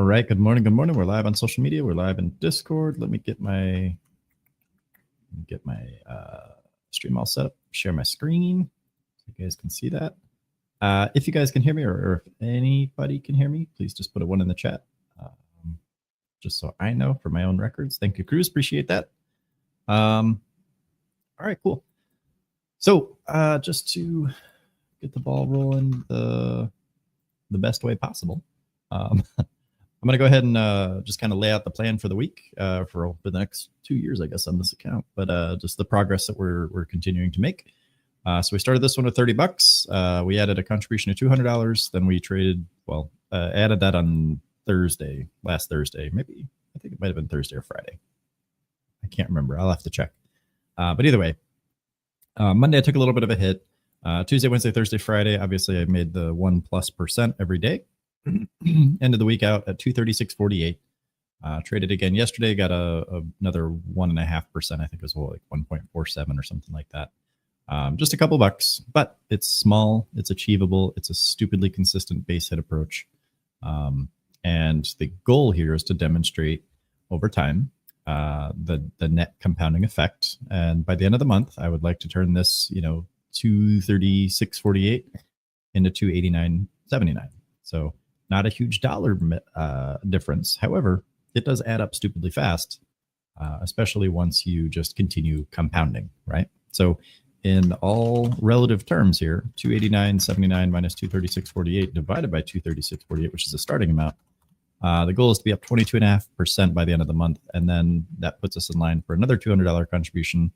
right. Good morning. Good morning. We're live on social media. We're live in Discord. Let me get my stream all set up. Share my screen so you guys can see that. If you guys can hear me, or if anybody can hear me, please just put a 1 in the chat, just so I know for my own records. Thank you, Cruz. Appreciate that. All right, cool. So just to get the ball rolling the best way possible, I'm going to go ahead and just kind of lay out the plan for the week for the next 2 years, I guess, on this account. But just the progress that we're continuing to make. So we started this one with 30 bucks. We added a contribution of $200. Then we traded, added that on last Thursday. Maybe, I think it might have been Thursday or Friday. I can't remember. I'll have to check. But either way, Monday I took a little bit of a hit. Tuesday, Wednesday, Thursday, Friday, obviously I made the 1+% every day. End of the week out at 236.48. Traded again yesterday, got another 1.5%. I think it was like 1.47 or something like that. Just a couple bucks, but it's small, it's achievable, it's a stupidly consistent base hit approach. And the goal here is to demonstrate over time the net compounding effect. And by the end of the month, I would like to turn this, 236.48 into 289.79. So not a huge dollar difference. However, it does add up stupidly fast, especially once you just continue compounding, right? So in all relative terms here, 289.79 minus 236.48 divided by 236.48, which is the starting amount. The goal is to be up 22.5% by the end of the month. And then that puts us in line for another $200 contribution.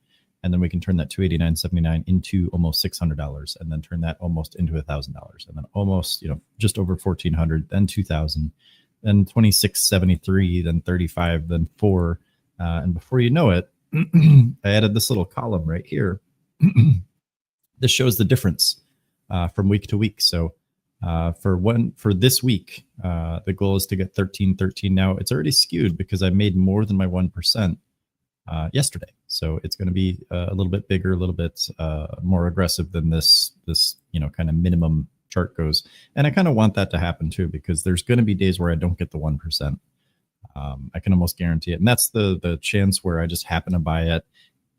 And then we can turn that 289.79 into almost $600, and then turn that almost into $1,000, and then almost, just over 1,400, then 2,000, then 26.73, then 35, then 4. And before you know it, I added this little column right here. This shows the difference from week to week. So for this week, the goal is to get 13.13. Now it's already skewed because I made more than my 1% yesterday. So it's going to be a little bit bigger, a little bit more aggressive than this kind of minimum chart goes. And I kind of want that to happen too, because there's going to be days where I don't get the 1%. I can almost guarantee it. And that's the chance where I just happen to buy it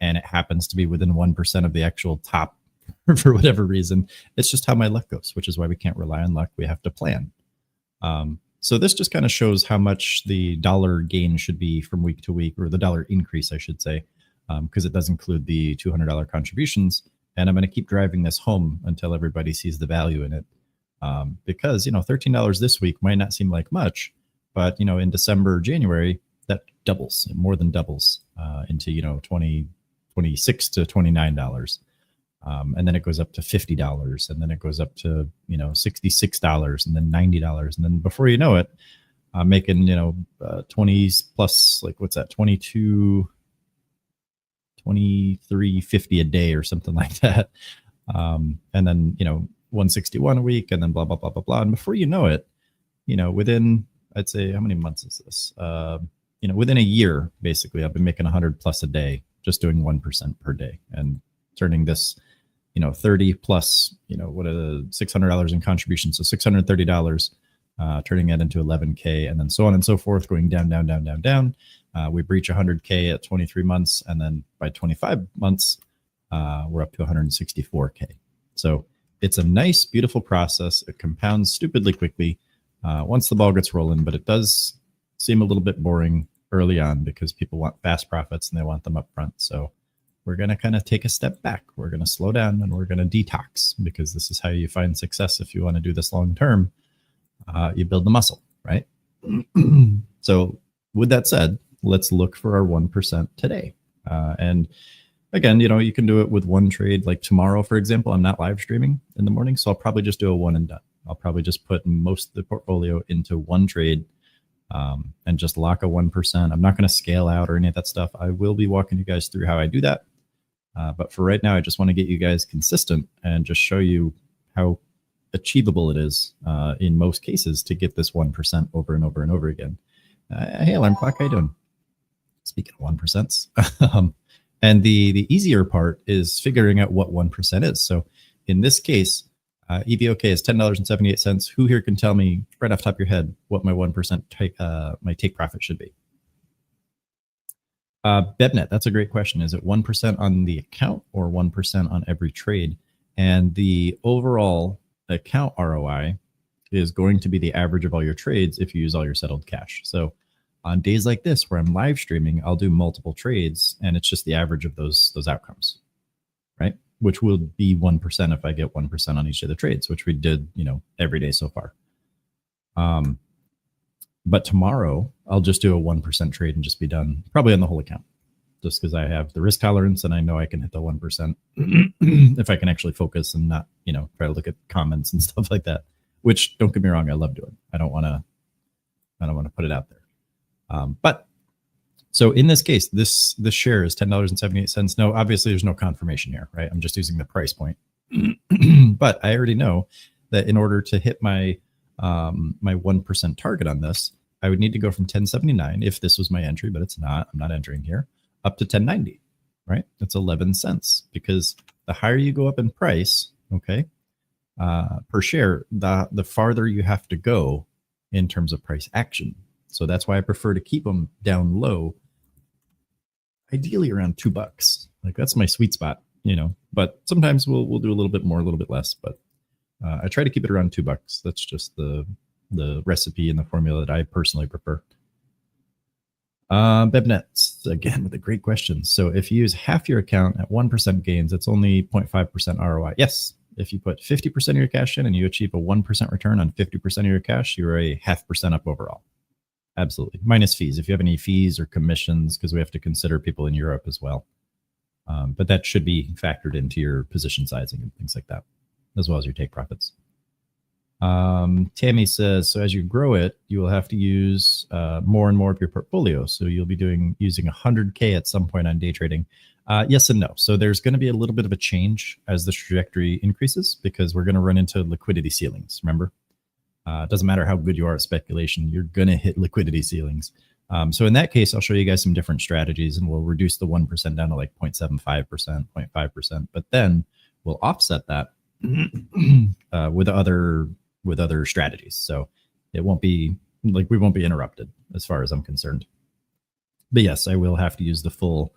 and it happens to be within 1% of the actual top for whatever reason. It's just how my luck goes, which is why we can't rely on luck. We have to plan. So this just kind of shows how much the dollar gain should be from week to week, or the dollar increase, I should say, because it does include the $200 contributions. And I'm going to keep driving this home until everybody sees the value in it. Because, $13 this week might not seem like much, but, in December, January, that doubles, more than doubles into, $26 to $29. And then it goes up to $50, and then it goes up to, $66, and then $90. And then before you know it, I'm making, 20s plus, like, what's that? 23.50 a day or something like that. And then, 161 a week, and then blah, blah, blah, blah, blah. And before you know it, within, I'd say, how many months is this? Within a year, basically, I've been making 100 plus a day, just doing 1% per day, and turning this, 30 plus, what are $600 in contributions. So $630, turning that into 11K, and then so on and so forth, going down, down, down, down, down. We breach 100K at 23 months. And then by 25 months, we're up to 164K. So it's a nice, beautiful process. It compounds stupidly quickly once the ball gets rolling, but it does seem a little bit boring early on because people want fast profits and they want them up front. So we're going to kind of take a step back. We're going to slow down and we're going to detox, because this is how you find success. If you want to do this long term, you build the muscle, right? So with that said, let's look for our 1% today. And again, you can do it with one trade. Like tomorrow, for example, I'm not live streaming in the morning, so I'll probably just do a one and done. I'll probably just put most of the portfolio into one trade and just lock a 1%. I'm not going to scale out or any of that stuff. I will be walking you guys through how I do that. But for right now, I just want to get you guys consistent and just show you how achievable it is in most cases to get this 1% over and over and over again. Hey, alarm clock, how you doing? Speaking of 1%. And the easier part is figuring out what 1% is. So in this case, EVOK is $10.78. Who here can tell me right off the top of your head what my 1% my take profit should be? Bebnet, that's a great question. Is it 1% on the account or 1% on every trade? And the overall account ROI is going to be the average of all your trades if you use all your settled cash. So on days like this where I'm live streaming, I'll do multiple trades and it's just the average of those outcomes, right? Which will be 1% if I get 1% on each of the trades, which we did, every day so far. But tomorrow I'll just do a 1% trade and just be done, probably on the whole account, just because I have the risk tolerance and I know I can hit the 1% if I can actually focus and not, try to look at comments and stuff like that, which, don't get me wrong, I love doing. I don't want to put it out there. But so in this case, this share is $10.78. No, obviously there's no confirmation here, right? I'm just using the price point. But I already know that in order to hit my 1% target on this, I would need to go from 1079 if this was my entry, but it's not. I'm not entering here, up to 1090, right? That's 11 cents, because the higher you go up in price, okay, per share, the farther you have to go in terms of price action. So that's why I prefer to keep them down low, ideally around $2. Like that's my sweet spot, but sometimes we'll do a little bit more, a little bit less, but I try to keep it around $2. That's just the recipe and the formula that I personally prefer. Bebnet, again, with a great question. So if you use half your account at 1% gains, it's only 0.5% ROI. Yes. If you put 50% of your cash in and you achieve a 1% return on 50% of your cash, you're a 0.5% up overall. Absolutely. Minus fees. If you have any fees or commissions, because we have to consider people in Europe as well. But that should be factored into your position sizing and things like that, as well as your take profits. Tammy says, so as you grow it, you will have to use more and more of your portfolio. So you'll be using 100K at some point on day trading. Yes and no. So there's going to be a little bit of a change as the trajectory increases, because we're going to run into liquidity ceilings. Remember, it doesn't matter how good you are at speculation, you're going to hit liquidity ceilings. So in that case, I'll show you guys some different strategies, and we'll reduce the 1% down to like 0.75%, 0.5%, but then we'll offset that with other strategies. So it won't be like, we won't be interrupted as far as I'm concerned. But yes, I will have to use the full,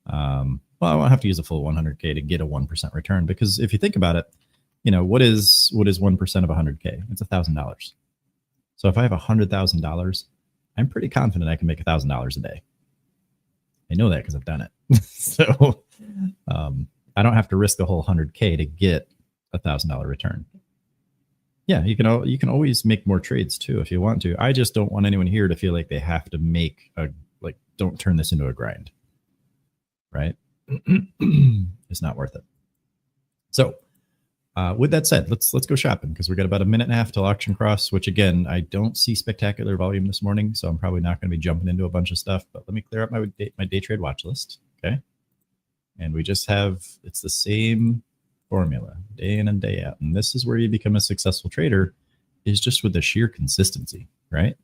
I won't have to use a full 100K to get a 1% return, because if you think about it, what is 1% of 100K? It's $1,000. So if I have $100,000, I'm pretty confident I can make $1,000 a day. I know that because I've done it. So I don't have to risk the whole 100K to get $1,000 return. Yeah, you can always make more trades too if you want to. I just don't want anyone here to feel like they have to make don't turn this into a grind, right? It's not worth it. So with that said, let's go shopping, because we got about a minute and a half till auction cross, which again, I don't see spectacular volume this morning, so I'm probably not going to be jumping into a bunch of stuff, but let me clear up my day trade watch list. Okay. And we just have, it's the same formula day in and day out. And this is where you become a successful trader, is just with the sheer consistency, right?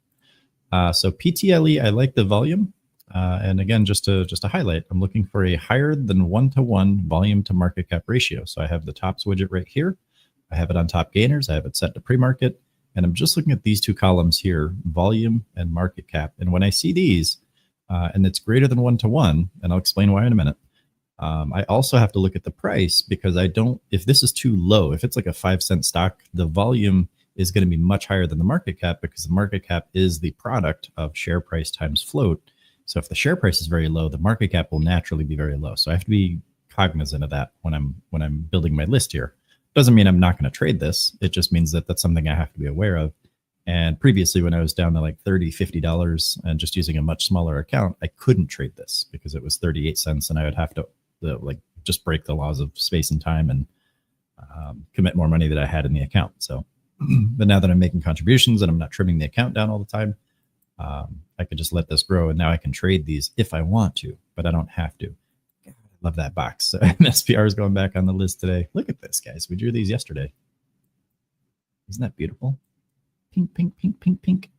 So PTLE, I like the volume. And again, just to highlight, I'm looking for a higher than 1-to-1 volume to market cap ratio. So I have the tops widget right here. I have it on top gainers. I have it set to pre-market. And I'm just looking at these two columns here, volume and market cap. And when I see these, and it's greater than 1-to-1, and I'll explain why in a minute, I also have to look at the price, because if this is too low, if it's like a 5-cent stock, the volume is going to be much higher than the market cap, because the market cap is the product of share price times float. So if the share price is very low, the market cap will naturally be very low. So I have to be cognizant of that when I'm building my list here. Doesn't mean I'm not going to trade this. It just means that that's something I have to be aware of. And previously, when I was down to like $30, $50 and just using a much smaller account, I couldn't trade this because it was 38 cents, and I would have to just break the laws of space and time and commit more money that I had in the account. So, but now that I'm making contributions and I'm not trimming the account down all the time, I could just let this grow, and now I can trade these if I want to, but I don't have to. God, I love that box. So, SPR is going back on the list today. Look at this, guys. We drew these yesterday. Isn't that beautiful? Pink, pink, pink, pink, pink.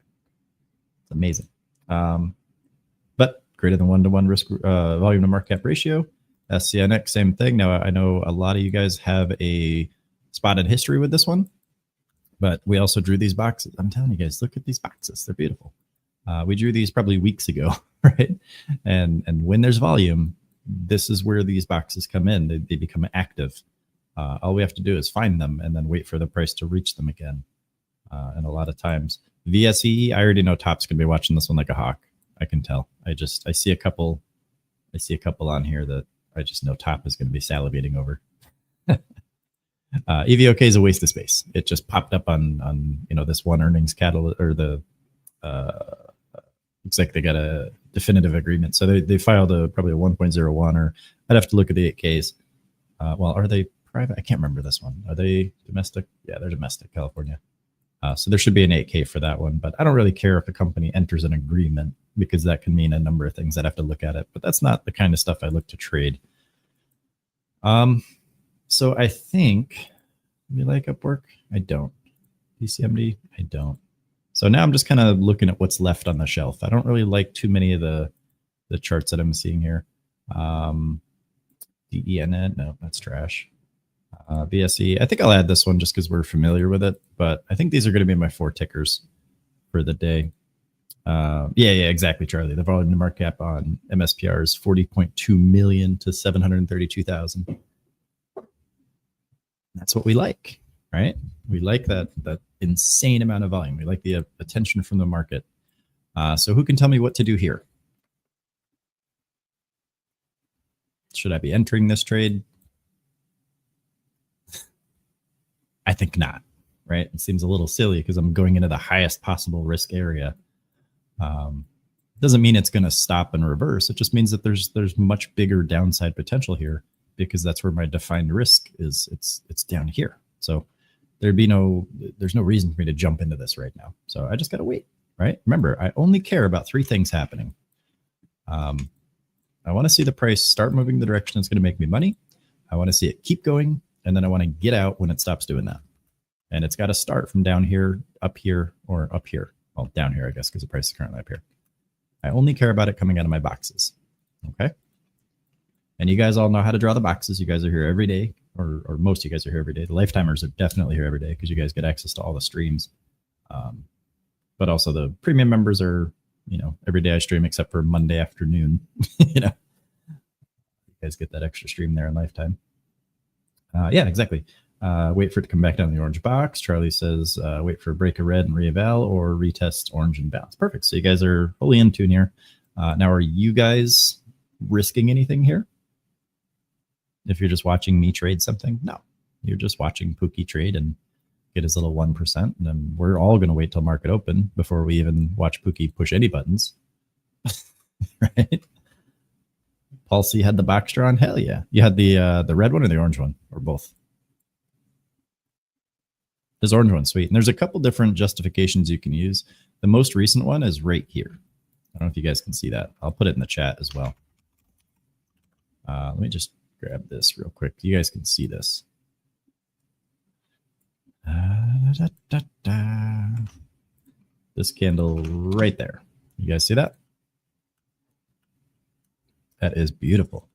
It's amazing. But greater than 1-to-1 risk volume to market cap ratio. SCNX, same thing. Now, I know a lot of you guys have a spotted history with this one, but we also drew these boxes. I'm telling you guys, look at these boxes. They're beautiful. We drew these probably weeks ago, right? And when there's volume, this is where these boxes come in. They become active. All we have to do is find them and then wait for the price to reach them again. And a lot of times, VSE, I already know Top's gonna be watching this one like a hawk. I can tell. I see a couple on here that I just know Top is gonna be salivating over. EVOK is a waste of space. It just popped up on this one earnings catalyst, or the looks like they got a definitive agreement. So they filed probably a 1.01, or I'd have to look at the 8Ks. Well, are they private? I can't remember this one. Are they domestic? Yeah, they're domestic, California. So there should be an 8K for that one, but I don't really care if a company enters an agreement, because that can mean a number of things. I'd have to look at it, but that's not the kind of stuff I look to trade. So I think we like Upwork. I don't. PCMD. I don't. So now I'm just kind of looking at what's left on the shelf. I don't really like too many of the charts that I'm seeing here. DENN, no, that's trash. BSE, I think I'll add this one just because we're familiar with it, but I think these are going to be my 4 tickers for the day. Yeah, exactly, Charlie. The volume to market cap on MSPR is 40.2 million to 732,000. That's what we like, right? We like that insane amount of volume. We like the attention from the market. So who can tell me what to do here? Should I be entering this trade? I think not, right? It seems a little silly because I'm going into the highest possible risk area. Doesn't mean it's going to stop and reverse. It just means that there's much bigger downside potential here, because that's where my defined risk is. It's down here. So there's no reason for me to jump into this right now. So I just got to wait, right? Remember, I only care about 3 things happening. I want to see the price start moving the direction it's going to make me money. I want to see it keep going. And then I want to get out when it stops doing that. And it's got to start from down here, up here, or up here. Well, down here, I guess, because the price is currently up here. I only care about it coming out of my boxes. Okay. And you guys all know how to draw the boxes. You guys are here every day, or most of you guys are here every day. The lifetimers are definitely here every day because you guys get access to all the streams. But also the premium members are, every day I stream except for Monday afternoon. You guys get that extra stream there in lifetime. Yeah, exactly. Wait for it to come back down the orange box. Charlie says, wait for a break of red and re-eval, or retest orange and bounce. Perfect. So you guys are fully in tune here. Now, are you guys risking anything here? If you're just watching me trade something? No. You're just watching Pookie trade and get his little 1%. And then we're all going to wait till market open before we even watch Pookie push any buttons. Right? Paul C had the box draw on? Hell yeah. You had the red one or the orange one? Or both? This orange one's sweet. And there's a couple different justifications you can use. The most recent one is right here. I don't know if you guys can see that. I'll put it in the chat as well. Let me just grab this real quick. You guys can see this. This candle right there. You guys see that? That is beautiful.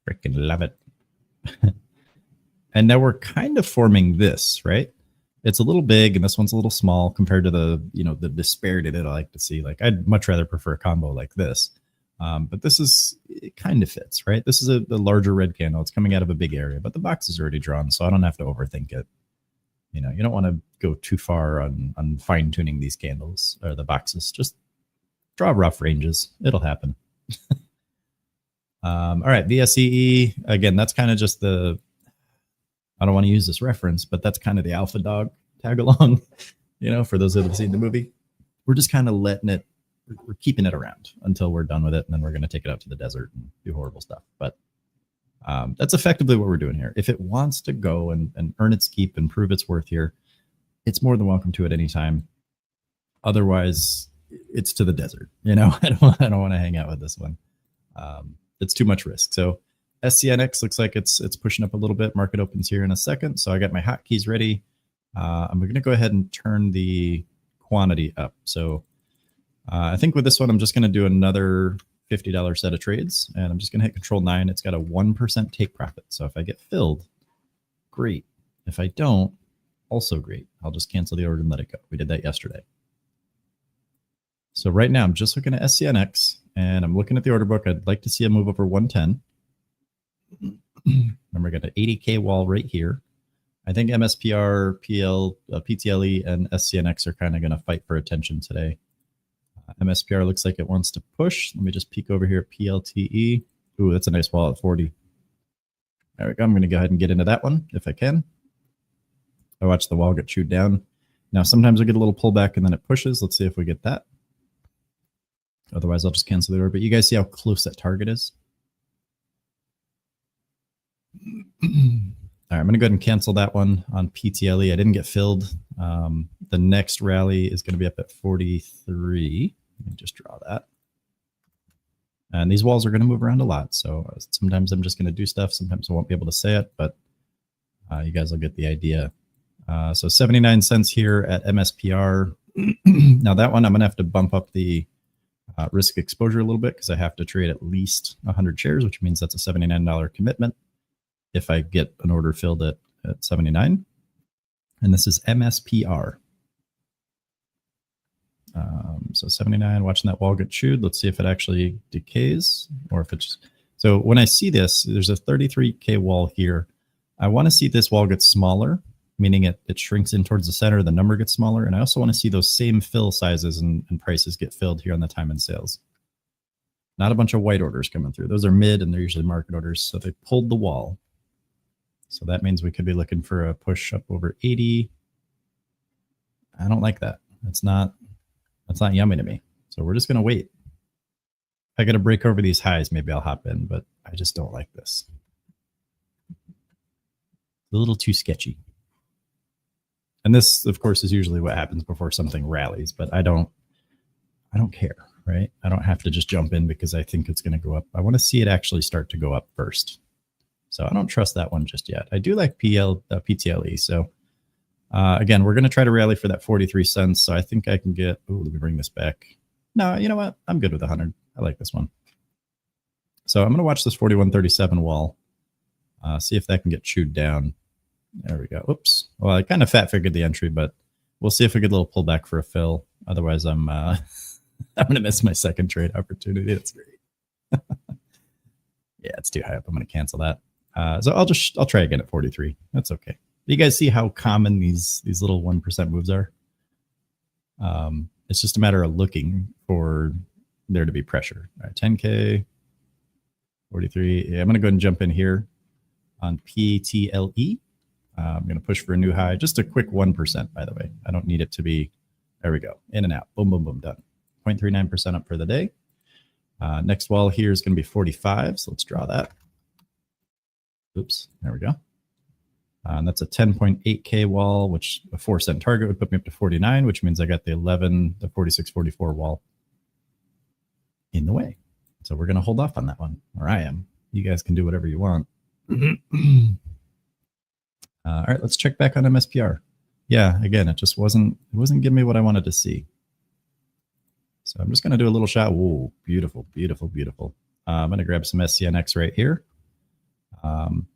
Freaking love it. And now we're kind of forming this, right? It's a little big and this one's a little small compared to the disparity that I like to see. Like, I'd much rather prefer a combo like this. But it kind of fits, right? This is the larger red candle. It's coming out of a big area, but the box is already drawn, so I don't have to overthink it. You don't want to go too far on fine tuning these candles or the boxes. Just draw rough ranges. It'll happen. All right, VSEE. Again, that's kind of just I don't want to use this reference, but that's kind of the alpha dog tag along, for those that have seen the movie. We're just kind of we're keeping it around until we're done with it, and then we're going to take it out to the desert and do horrible stuff. But that's effectively what we're doing here. If it wants to go and earn its keep and prove its worth here, it's more than welcome to at any time. Otherwise, it's to the desert. I don't want to hang out with this one. It's too much risk. So SCNX looks like it's pushing up a little bit. Market opens here in a second. So I got my hotkeys ready. I'm going to go ahead and turn the quantity up. So I think with this one, I'm just going to do another $50 set of trades, and I'm just going to hit Control 9. It's got a 1% take profit. So if I get filled, great. If I don't, also great. I'll just cancel the order and let it go. We did that yesterday. So right now I'm just looking at SCNX, and I'm looking at the order book. I'd like to see a move over 110. Remember, I got an 80K wall right here. I think MSPR, PTLE, and SCNX are kind of going to fight for attention today. MSPR looks like it wants to push. Let me just peek over here at PLTE. Ooh, that's a nice wall at 40. There we go. I'm going to go ahead and get into that one if I can. I watch the wall get chewed down. Now, sometimes we get a little pullback and then it pushes. Let's see if we get that. Otherwise, I'll just cancel the order. But you guys see how close that target is? All right, I'm going to go ahead and cancel that one on PTLE. I didn't get filled. The next rally is going to be up at 43. Let me just draw that. And these walls are going to move around a lot. So sometimes I'm just going to do stuff. Sometimes I won't be able to say it, but you guys will get the idea. So 79 cents here at MSPR. Now that one, I'm going to have to bump up the risk exposure a little bit because I have to trade at least 100 shares, which means that's a $79 commitment if I get an order filled at 79. And this is MSPR. So 79, watching that wall get chewed. Let's see if it actually decays or if it's... So when I see this, there's a 33K wall here. I want to see this wall get smaller, meaning it shrinks in towards the center, the number gets smaller. And I also want to see those same fill sizes and prices get filled here on the time and sales. Not a bunch of white orders coming through. Those are mid and they're usually market orders. So they pulled the wall. So that means we could be looking for a push up over 80. I don't like that. That's not yummy to me. So we're just going to wait. If I got to break over these highs, maybe I'll hop in, but I just don't like this. A little too sketchy. And this, of course, is usually what happens before something rallies, but I don't care, right? I don't have to just jump in because I think it's going to go up. I want to see it actually start to go up first. So I don't trust that one just yet. I do like PTLE. So again, we're going to try to rally for that 43 cents. So I think I can get, oh, let me bring this back. No, you know what? I'm good with 100. I like this one. So I'm going to watch this 41.37 wall, see if that can get chewed down. There we go. Oops. Well, I kind of fat figured the entry, but we'll see if we get a little pullback for a fill. Otherwise, I'm I'm going to miss my second trade opportunity. That's great. Yeah, it's too high up. I'm going to cancel that. So I'll try again at 43. That's okay. You guys see how common these little 1% moves are? It's just a matter of looking for there to be pressure. All right, 10K, 43. Yeah, I'm going to go ahead and jump in here on PTLE. I'm going to push for a new high. Just a quick 1%, by the way. I don't need it to be, there we go, in and out. Boom, boom, boom, done. 0.39% up for the day. Next wall here is going to be 45. So let's draw that. Oops, there we go. And that's a 10.8K wall, which a 4-cent target would put me up to 49, which means I got the 46.44 wall in the way. So we're going to hold off on that one, or I am. You guys can do whatever you want. All right, let's check back on MSPR. Yeah, again, it wasn't giving me what I wanted to see. So I'm just going to do a little shot. Whoa, beautiful, beautiful, beautiful. I'm going to grab some SCNX right here.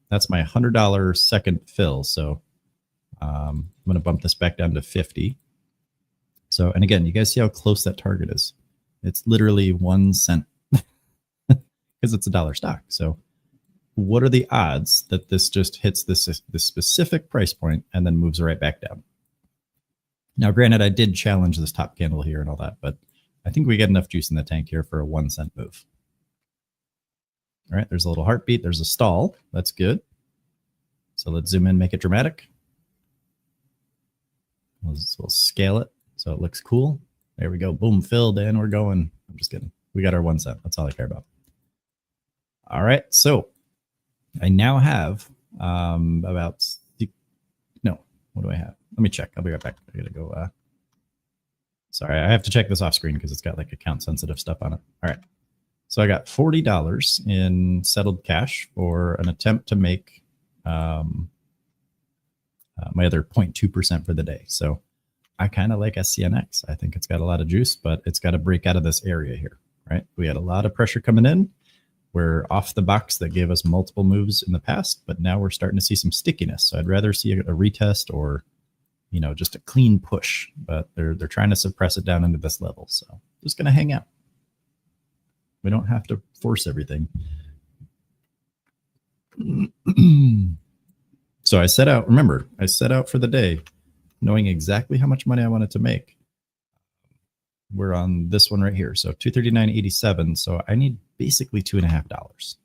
That's my $100 second fill. So I'm going to bump this back down to 50. So, and again, you guys see how close that target is. It's literally 1 cent because it's a dollar stock. So what are the odds that this just hits this specific price point and then moves right back down? Now, granted, I did challenge this top candle here and all that, but I think we get enough juice in the tank here for a 1 cent move. All right, there's a little heartbeat. There's a stall. That's good. So let's zoom in, make it dramatic. We'll scale it so it looks cool. There we go. Boom, filled in. We're going. I'm just kidding. We got our 1 cent. That's all I care about. All right, so I now have what do I have? Let me check. I'll be right back. I gotta go. Sorry, I have to check this off screen because it's got like account sensitive stuff on it. All right. So I got $40 in settled cash for an attempt to make my other 0.2% for the day. So I kind of like SCNX. I think it's got a lot of juice, but it's got to break out of this area here. right? We had a lot of pressure coming in. We're off the box that gave us multiple moves in the past, but now we're starting to see some stickiness. So I'd rather see a retest or, you know, just a clean push, but they're trying to suppress it down into this level. So just going to hang out. We don't have to force everything. So I set out, remember, I set out for the day knowing exactly how much money I wanted to make. We're on this one right here. So 239.87. So I need basically $2.50.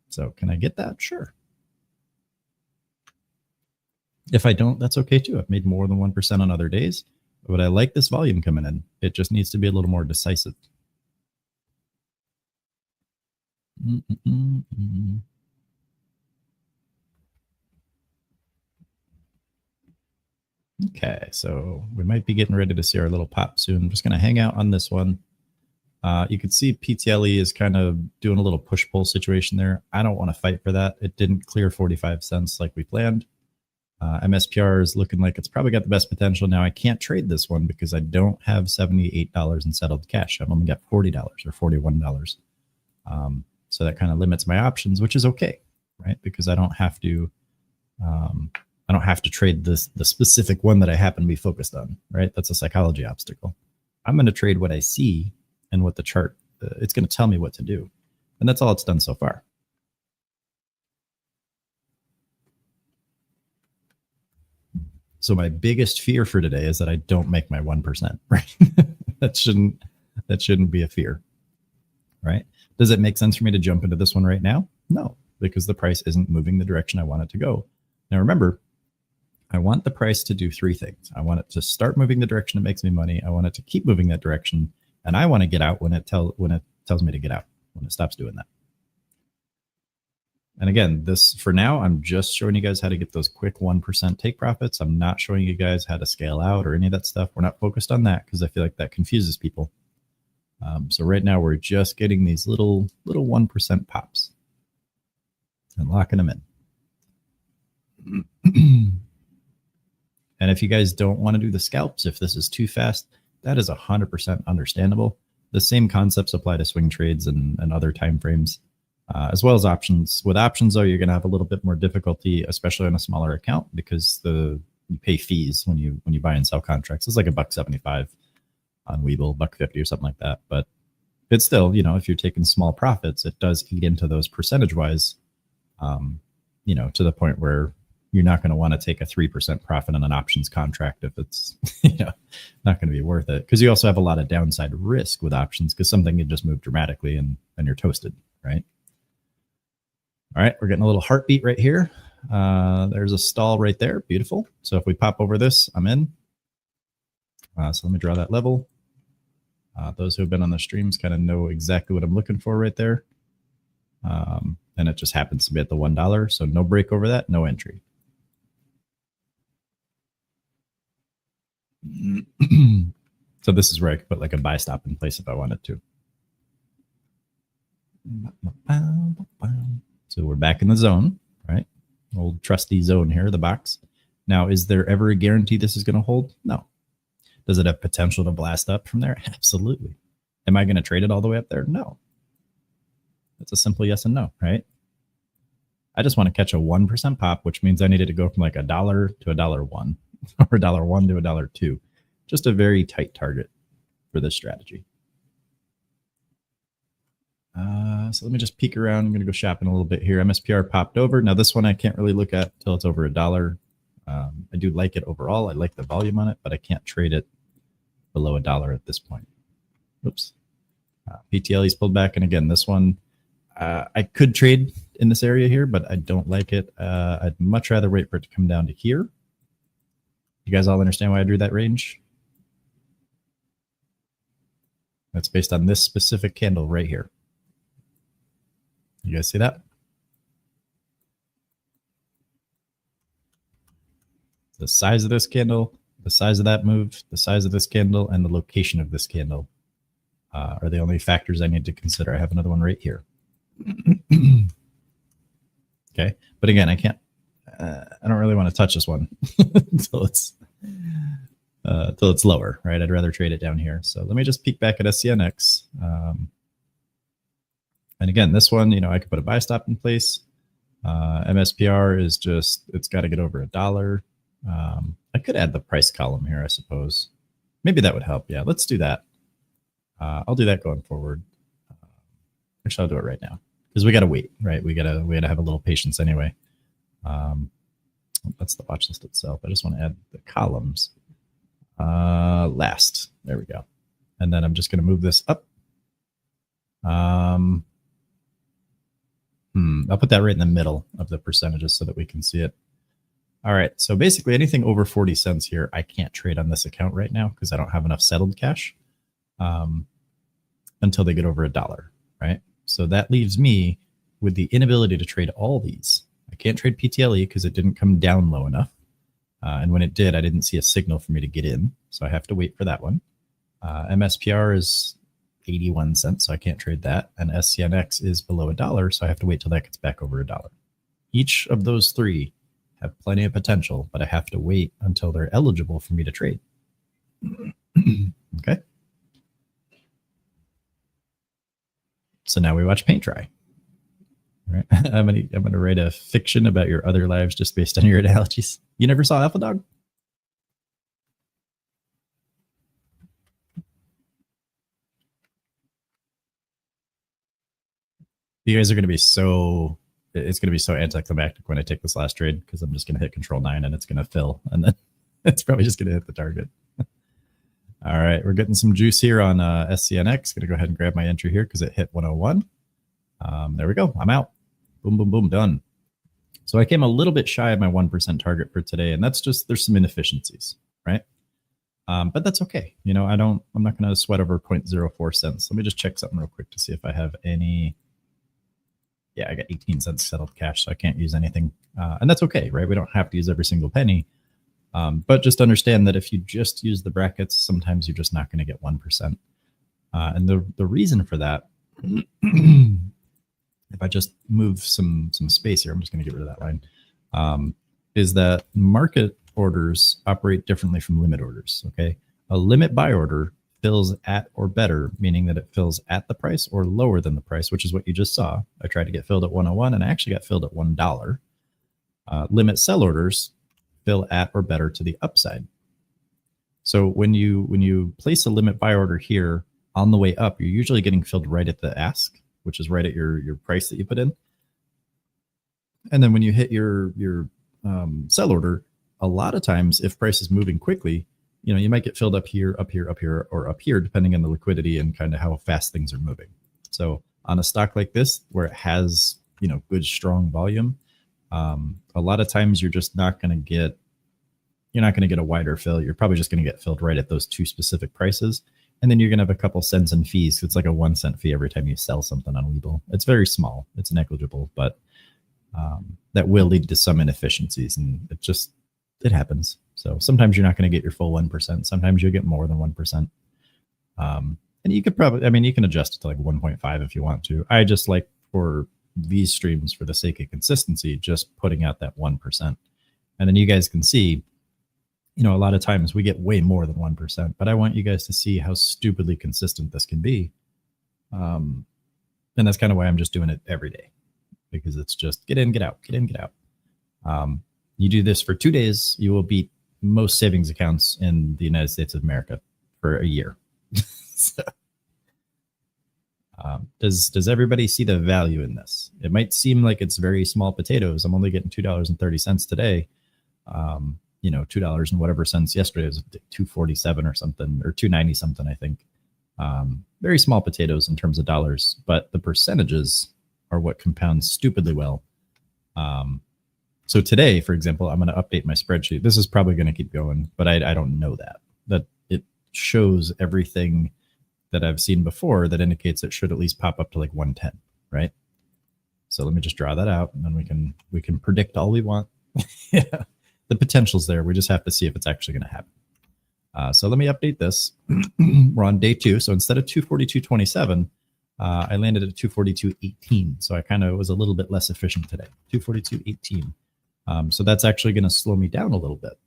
So can I get that? Sure. If I don't, that's okay too. I've made more than 1% on other days, but I like this volume coming in. It just needs to be a little more decisive. Okay, so we might be getting ready to see our little pop soon. I'm just going to hang out on this one. You can see PTLE is kind of doing a little push-pull situation there. I don't want to fight for that. It didn't clear 45 cents like we planned. MSPR is looking like it's probably got the best potential. Now, I can't trade this one because I don't have $78 in settled cash. I've only got $40 or $41. So that kind of limits my options, which is okay, right? Because I don't have to trade the specific one that I happen to be focused on, right? That's a psychology obstacle. I'm going to trade what I see and what the chart, it's going to tell me what to do. And that's all it's done so far. So my biggest fear for today is that I don't make my 1%, right? that shouldn't be a fear, right? Does it make sense for me to jump into this one right now? No, because the price isn't moving the direction I want it to go. Now remember, I want the price to do three things. I want it to start moving the direction that makes me money. I want it to keep moving that direction, and I want to get out when it tells me to get out, when it stops doing that. And again, this for now, I'm just showing you guys how to get those quick 1% take profits. I'm not showing you guys how to scale out or any of that stuff. We're not focused on that because I feel like that confuses people. So right now we're just getting these little 1% pops and locking them in. And if you guys don't want to do the scalps, if this is too fast, that is 100% understandable. The same concepts apply to swing trades and other time frames. As well as options. With options, though, you're going to have a little bit more difficulty, especially on a smaller account, because you pay fees when you buy and sell contracts. It's like $1.75 on Webull, $1.50 or something like that. But it's still, you know, if you're taking small profits, it does eat into those percentage-wise, you know, to the point where you're not going to want to take a 3% profit on an options contract if it's, you know, not going to be worth it. Because you also have a lot of downside risk with options because something can just move dramatically and you're toasted, right? All right, we're getting a little heartbeat right here. There's a stall right there. Beautiful. So if we pop over this, I'm in. So let me draw that level. Those who have been on the streams kind of know exactly what I'm looking for right there. And it just happens to be at the $1. So no break over that, no entry. So this is where I could put like a buy stop in place if I wanted to. So we're back in the zone, right? Old trusty zone here, the box. Now, is there ever a guarantee this is going to hold? No. Does it have potential to blast up from there? Absolutely. Am I going to trade it all the way up there? No. It's a simple yes and no, right? I just want to catch a 1% pop, which means I needed to go from like $1 to $1.01 or $1.01 to $1.02. Just a very tight target for this strategy. So let me just peek around. I'm going to go shopping a little bit here. MSPR popped over. Now this one I can't really look at until it's over $1. I do like it overall. I like the volume on it, but I can't trade it below $1 at this point. Oops. PTLE's pulled back. And again, this one, I could trade in this area here, but I don't like it. I'd much rather wait for it to come down to here. You guys all understand why I drew that range? That's based on this specific candle right here. You guys see that? The size of this candle, the size of that move, the size of this candle, and the location of this candle are the only factors I need to consider. I have another one right here. Okay, but again, I can't. I don't really want to touch this one until it's till it's lower, right? I'd rather trade it down here. So let me just peek back at SCNX. And again, this one, you know, I could put a buy stop in place. MSPR is just, it's got to get over $1. I could add the price column here, I suppose. Maybe that would help. Yeah, let's do that. I'll do that going forward. Actually, I'll do it right now because we got to wait, right? We gotta have a little patience anyway. That's the watch list itself. I just want to add the columns. Last, there we go. And then I'm just going to move this up. I'll put that right in the middle of the percentages so that we can see it. All right. So basically anything over 40 cents here, I can't trade on this account right now because I don't have enough settled cash until they get over $1, right? So that leaves me with the inability to trade all these. I can't trade PTLE because it didn't come down low enough. And when it did, I didn't see a signal for me to get in. So I have to wait for that one. MSPR is 81 cents, so I can't trade that. And SCNX is below $1, so I have to wait till that gets back over $1. Each of those three have plenty of potential, but I have to wait until they're eligible for me to trade. Okay. So now we watch paint dry. All right. I'm gonna write a fiction about your other lives just based on your analogies. You never saw Alpha Dog? You guys are going to be so, it's going to be so anticlimactic when I take this last trade because I'm just going to hit Control 9 and it's going to fill. And then it's probably just going to hit the target. All right. We're getting some juice here on SCNX. Going to go ahead and grab my entry here because it hit 101. There we go. I'm out. Boom, boom, boom. Done. So I came a little bit shy of my 1% target for today. And that's just, there's some inefficiencies, right? But that's okay. You know, I'm not going to sweat over 0.04 cents. Let me just check something real quick to see if I have any. Yeah, I got 18 cents settled cash, so I can't use anything. And that's okay, right? We don't have to use every single penny. But just understand that if you just use the brackets, sometimes you're just not going to get 1%. And the reason for that, if I just move some space here, I'm just going to get rid of that line, is that market orders operate differently from limit orders, okay? A limit buy order fills at or better, meaning that it fills at the price or lower than the price, which is what you just saw. I tried to get filled at 101 and I actually got filled at $1. Limit sell orders fill at or better to the upside. So when you place a limit buy order here on the way up, you're usually getting filled right at the ask, which is right at your price that you put in. And then when you hit your sell order, a lot of times if price is moving quickly, you know, you might get filled up here, up here, up here, or up here, depending on the liquidity and kind of how fast things are moving. So on a stock like this, where it has, you know, good, strong volume, a lot of times you're just not going to get, a wider fill. You're probably just going to get filled right at those two specific prices. And then you're going to have a couple cents in fees. It's like a 1 cent fee every time you sell something on Webull. It's very small. It's negligible, but that will lead to some inefficiencies. And it happens. So sometimes you're not going to get your full 1%. Sometimes you'll get more than 1%. And you could probably, you can adjust it to like 1.5 if you want to. I just like for these streams, for the sake of consistency, just putting out that 1%. And then you guys can see, you know, a lot of times we get way more than 1%, but I want you guys to see how stupidly consistent this can be. And that's kind of why I'm just doing it every day, because it's just get in, get out, get in, get out. You do this for 2 days, you will beat most savings accounts in the United States of America for a year. So, does everybody see the value in this? It might seem like it's very small potatoes. I'm only getting $2.30 today. You know, $2 and whatever cents yesterday was $2.47 or something, or $2.90 something, I think. Very small potatoes in terms of dollars, but the percentages are what compounds stupidly well. So today, for example, I'm going to update my spreadsheet. This is probably going to keep going, but I don't know that it shows everything that I've seen before that indicates it should at least pop up to like 110, right? So let me just draw that out, and then we can predict all we want. Yeah, the potential's there. We just have to see if it's actually going to happen. So let me update this. We're on day 2. So instead of 242.27, I landed at 242.18. So I kind of was a little bit less efficient today. 242.18. So that's actually going to slow me down a little bit.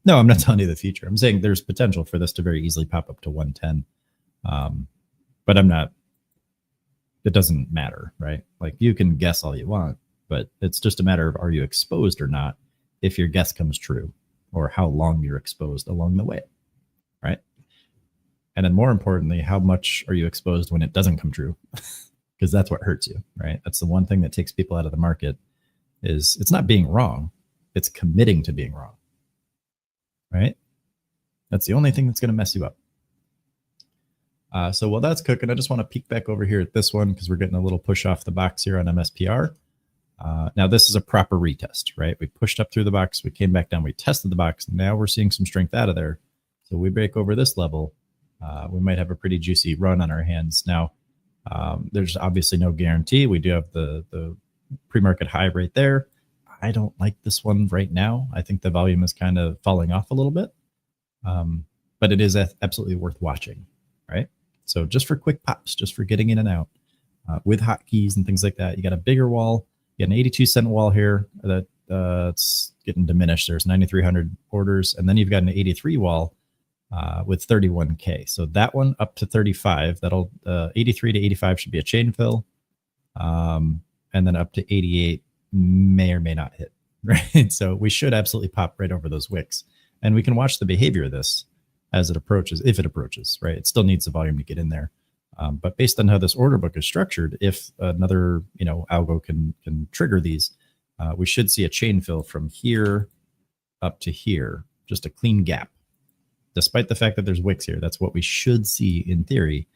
No, I'm not telling you the future. I'm saying there's potential for this to very easily pop up to 110. But I'm not, it doesn't matter, right? Like you can guess all you want, but it's just a matter of are you exposed or not if your guess comes true, or how long you're exposed along the way, right? And then more importantly, how much are you exposed when it doesn't come true? Because that's what hurts you, right? That's the one thing that takes people out of the market is it's not being wrong, it's committing to being wrong, right? That's the only thing that's going to mess you up. So while that's cooking, I just want to peek back over here at this one because we're getting a little push off the box here on MSPR. Now this is a proper retest, right? We pushed up through the box, we came back down, we tested the box. Now we're seeing some strength out of there. So we break over this level, we might have a pretty juicy run on our hands. Now, there's obviously no guarantee. We do have the pre-market high right there. I don't like this one right now. I think the volume is kind of falling off a little bit, but it is absolutely worth watching, right? So just for quick pops, just for getting in and out with hotkeys and things like that. You got a bigger wall. You got an 82-cent wall here that it's getting diminished. There's 9,300 orders, and then you've got an 83 wall with 31K. So that one up to 35. That'll 83 to 85 should be a chain fill, and then up to 88 may or may not hit. Right. So we should absolutely pop right over those wicks, and we can watch the behavior of this as it approaches, if it approaches, right? It still needs the volume to get in there. But based on how this order book is structured, if another, algo can trigger these, we should see a chain fill from here up to here, just a clean gap. Despite the fact that there's wicks here, that's what we should see in theory.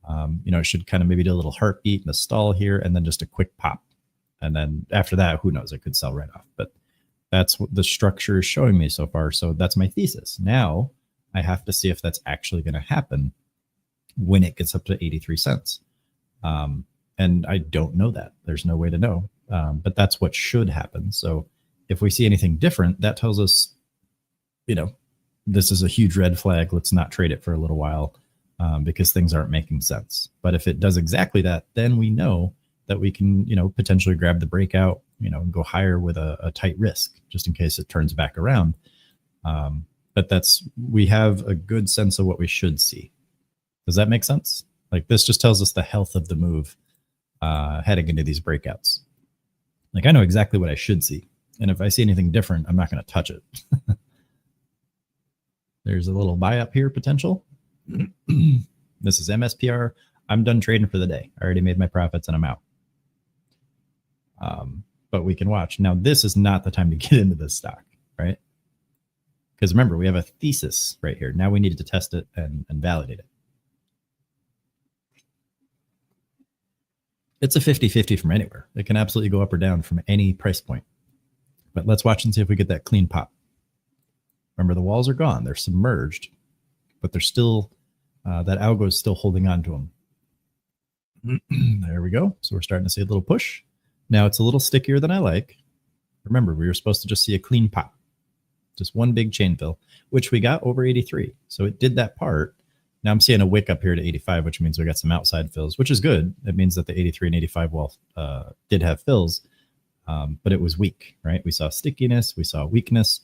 It should kind of maybe do a little heartbeat and a stall here, and then just a quick pop. And then after that, who knows, it could sell right off. But that's what the structure is showing me so far. So that's my thesis. Now I have to see if that's actually going to happen when it gets up to 83 cents. And I don't know that. There's no way to know. But that's what should happen. So if we see anything different, that tells us, this is a huge red flag. Let's not trade it for a little while because things aren't making sense. But if it does exactly that, then we know that we can, potentially grab the breakout, and go higher with a tight risk just in case it turns back around. But we have a good sense of what we should see. Does that make sense? Like this just tells us the health of the move heading into these breakouts. Like I know exactly what I should see. And if I see anything different, I'm not going to touch it. There's a little buy up here potential. This is MSPR. I'm done trading for the day. I already made my profits and I'm out. But we can watch. Now, this is not the time to get into this stock, right? Because remember, we have a thesis right here. Now we needed to test it and validate it. It's a 50-50 from anywhere. It can absolutely go up or down from any price point. But let's watch and see if we get that clean pop. Remember, the walls are gone. They're submerged, but they're still, that algo is still holding on to them. There we go. So we're starting to see a little push. Now it's a little stickier than I like. Remember, we were supposed to just see a clean pop. Just one big chain fill, which we got over 83. So it did that part. Now I'm seeing a wick up here to 85, which means we got some outside fills, which is good. It means that the 83 and 85 wall did have fills, but it was weak, right? We saw stickiness, we saw weakness.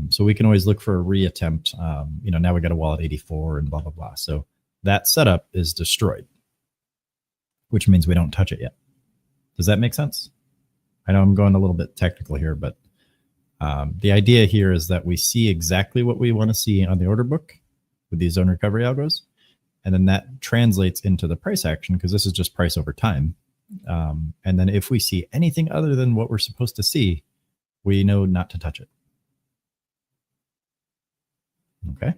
So we can always look for a reattempt. Now we got a wall at 84 and blah, blah, blah. So that setup is destroyed, which means we don't touch it yet. Does that make sense? I know I'm going a little bit technical here, but the idea here is that we see exactly what we want to see on the order book with these zone recovery algos. And then that translates into the price action because this is just price over time. And then if we see anything other than what we're supposed to see, we know not to touch it. Okay.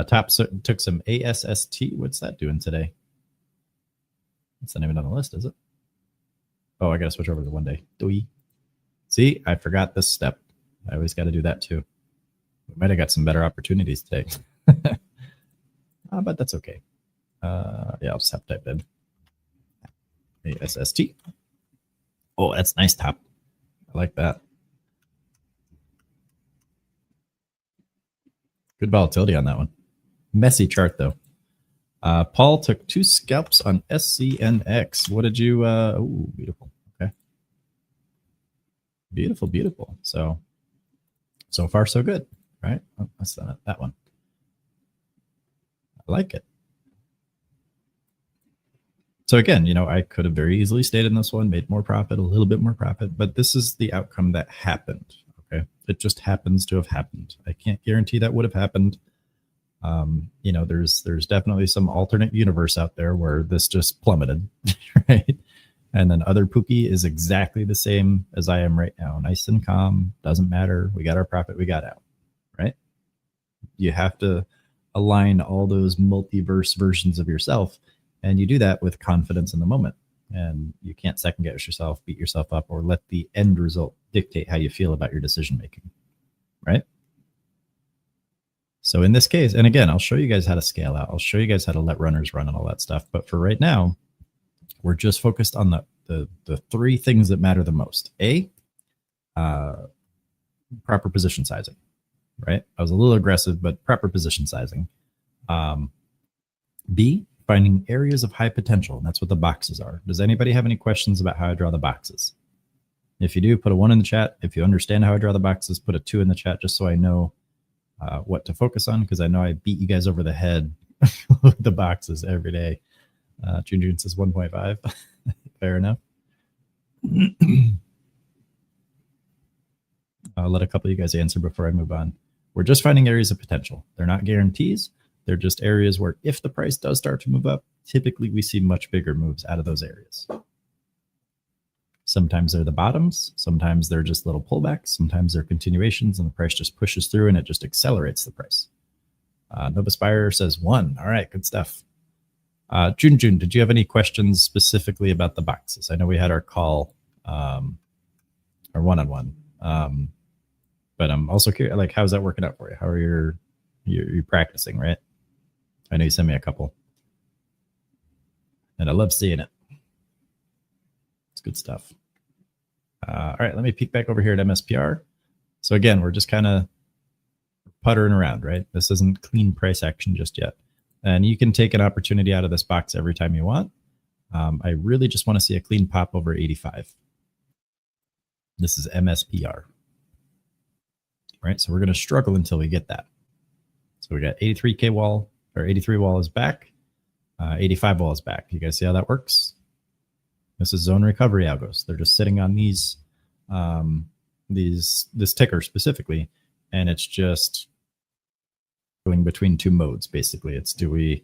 Top took some ASST. What's that doing today? It's not even on the list, is it? Oh, I got to switch over to 1 day. Doi. See, I forgot this step. I always got to do that too. We might have got some better opportunities today. But that's okay. Yeah, I'll just have to type in ASST. Oh, that's nice top. I like that. Good volatility on that one. Messy chart though. Paul took 2 scalps on SCNX. What did you? Oh, beautiful. Okay. Beautiful, beautiful. So far so good, right? Oh, that's not it, that one. I like it. So again, I could have very easily stayed in this one, made more profit, a little bit more profit, but this is the outcome that happened. Okay. It just happens to have happened. I can't guarantee that would have happened. There's definitely some alternate universe out there where this just plummeted, right? And then other Pookie is exactly the same as I am right now. Nice and calm, doesn't matter. We got our profit, we got out, right? You have to align all those multiverse versions of yourself. And you do that with confidence in the moment. And you can't second guess yourself, beat yourself up, or let the end result dictate how you feel about your decision making, right? So in this case, and again, I'll show you guys how to scale out. I'll show you guys how to let runners run and all that stuff. But for right now, we're just focused on the three things that matter the most. A, proper position sizing, right? I was a little aggressive, but proper position sizing. B, finding areas of high potential. And that's what the boxes are. Does anybody have any questions about how I draw the boxes? If you do, put a 1 in the chat. If you understand how I draw the boxes, put a 2 in the chat, just so I know what to focus on, because I know I beat you guys over the head with the boxes every day. June says 1.5. Fair enough. I'll let a couple of you guys answer before I move on. We're just finding areas of potential. They're not guarantees. They're just areas where if the price does start to move up, typically we see much bigger moves out of those areas. Sometimes they're the bottoms. Sometimes they're just little pullbacks. Sometimes they're continuations and the price just pushes through and it just accelerates the price. Nova Spire says 1. All right, good stuff. June, did you have any questions specifically about the boxes? I know we had our call, our one-on-one, but I'm also curious, like, how's that working out for you? How are you're practicing, right? I know you sent me a couple, and I love seeing it. It's good stuff. All right, let me peek back over here at MSPR. So again, we're just kind of puttering around, right? This isn't clean price action just yet. And you can take an opportunity out of this box every time you want. I really just want to see a clean pop over 85. This is MSPR. Right, so we're going to struggle until we get that. So we got 83K wall, or 83 wall is back. 85 wall is back. You guys see how that works? This is zone recovery algos. They're just sitting on these this ticker specifically, and it's just going between two modes. Basically, it's do we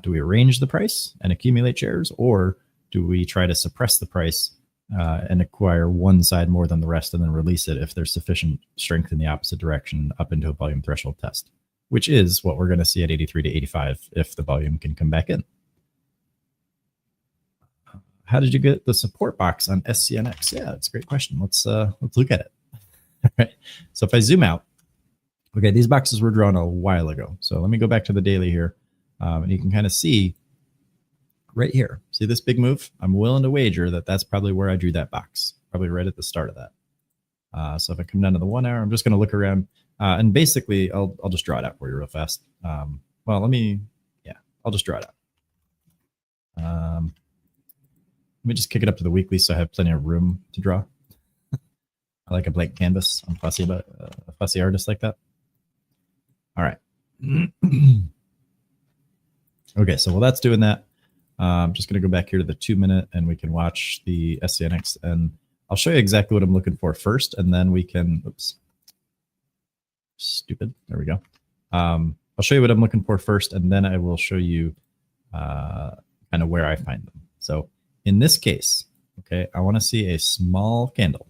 arrange the price and accumulate shares, or do we try to suppress the price and acquire one side more than the rest and then release it if there's sufficient strength in the opposite direction up into a volume threshold test, which is what we're going to see at 83 to 85 if the volume can come back in. How did you get the support box on SCNX? Yeah, that's a great question. Let's look at it. All right. So if I zoom out, okay, these boxes were drawn a while ago. So let me go back to the daily here, and you can kind of see right here. See this big move? I'm willing to wager that that's probably where I drew that box, probably right at the start of that. So if I come down to the 1 hour, I'm just going to look around, and basically I'll just draw it out for you real fast. Well, I'll just draw it out. Let me just kick it up to the weekly so I have plenty of room to draw. I like a blank canvas. I'm fussy about a fussy artist like that. All right. Okay, so while that's doing that, I'm just going to go back here to the 2 minute and we can watch the SCNX, and I'll show you exactly what I'm looking for first, and then we can, oops, stupid. There we go. I'll show you what I'm looking for first, and then I will show you kind of where I find them. So in this case, okay, I want to see a small candle,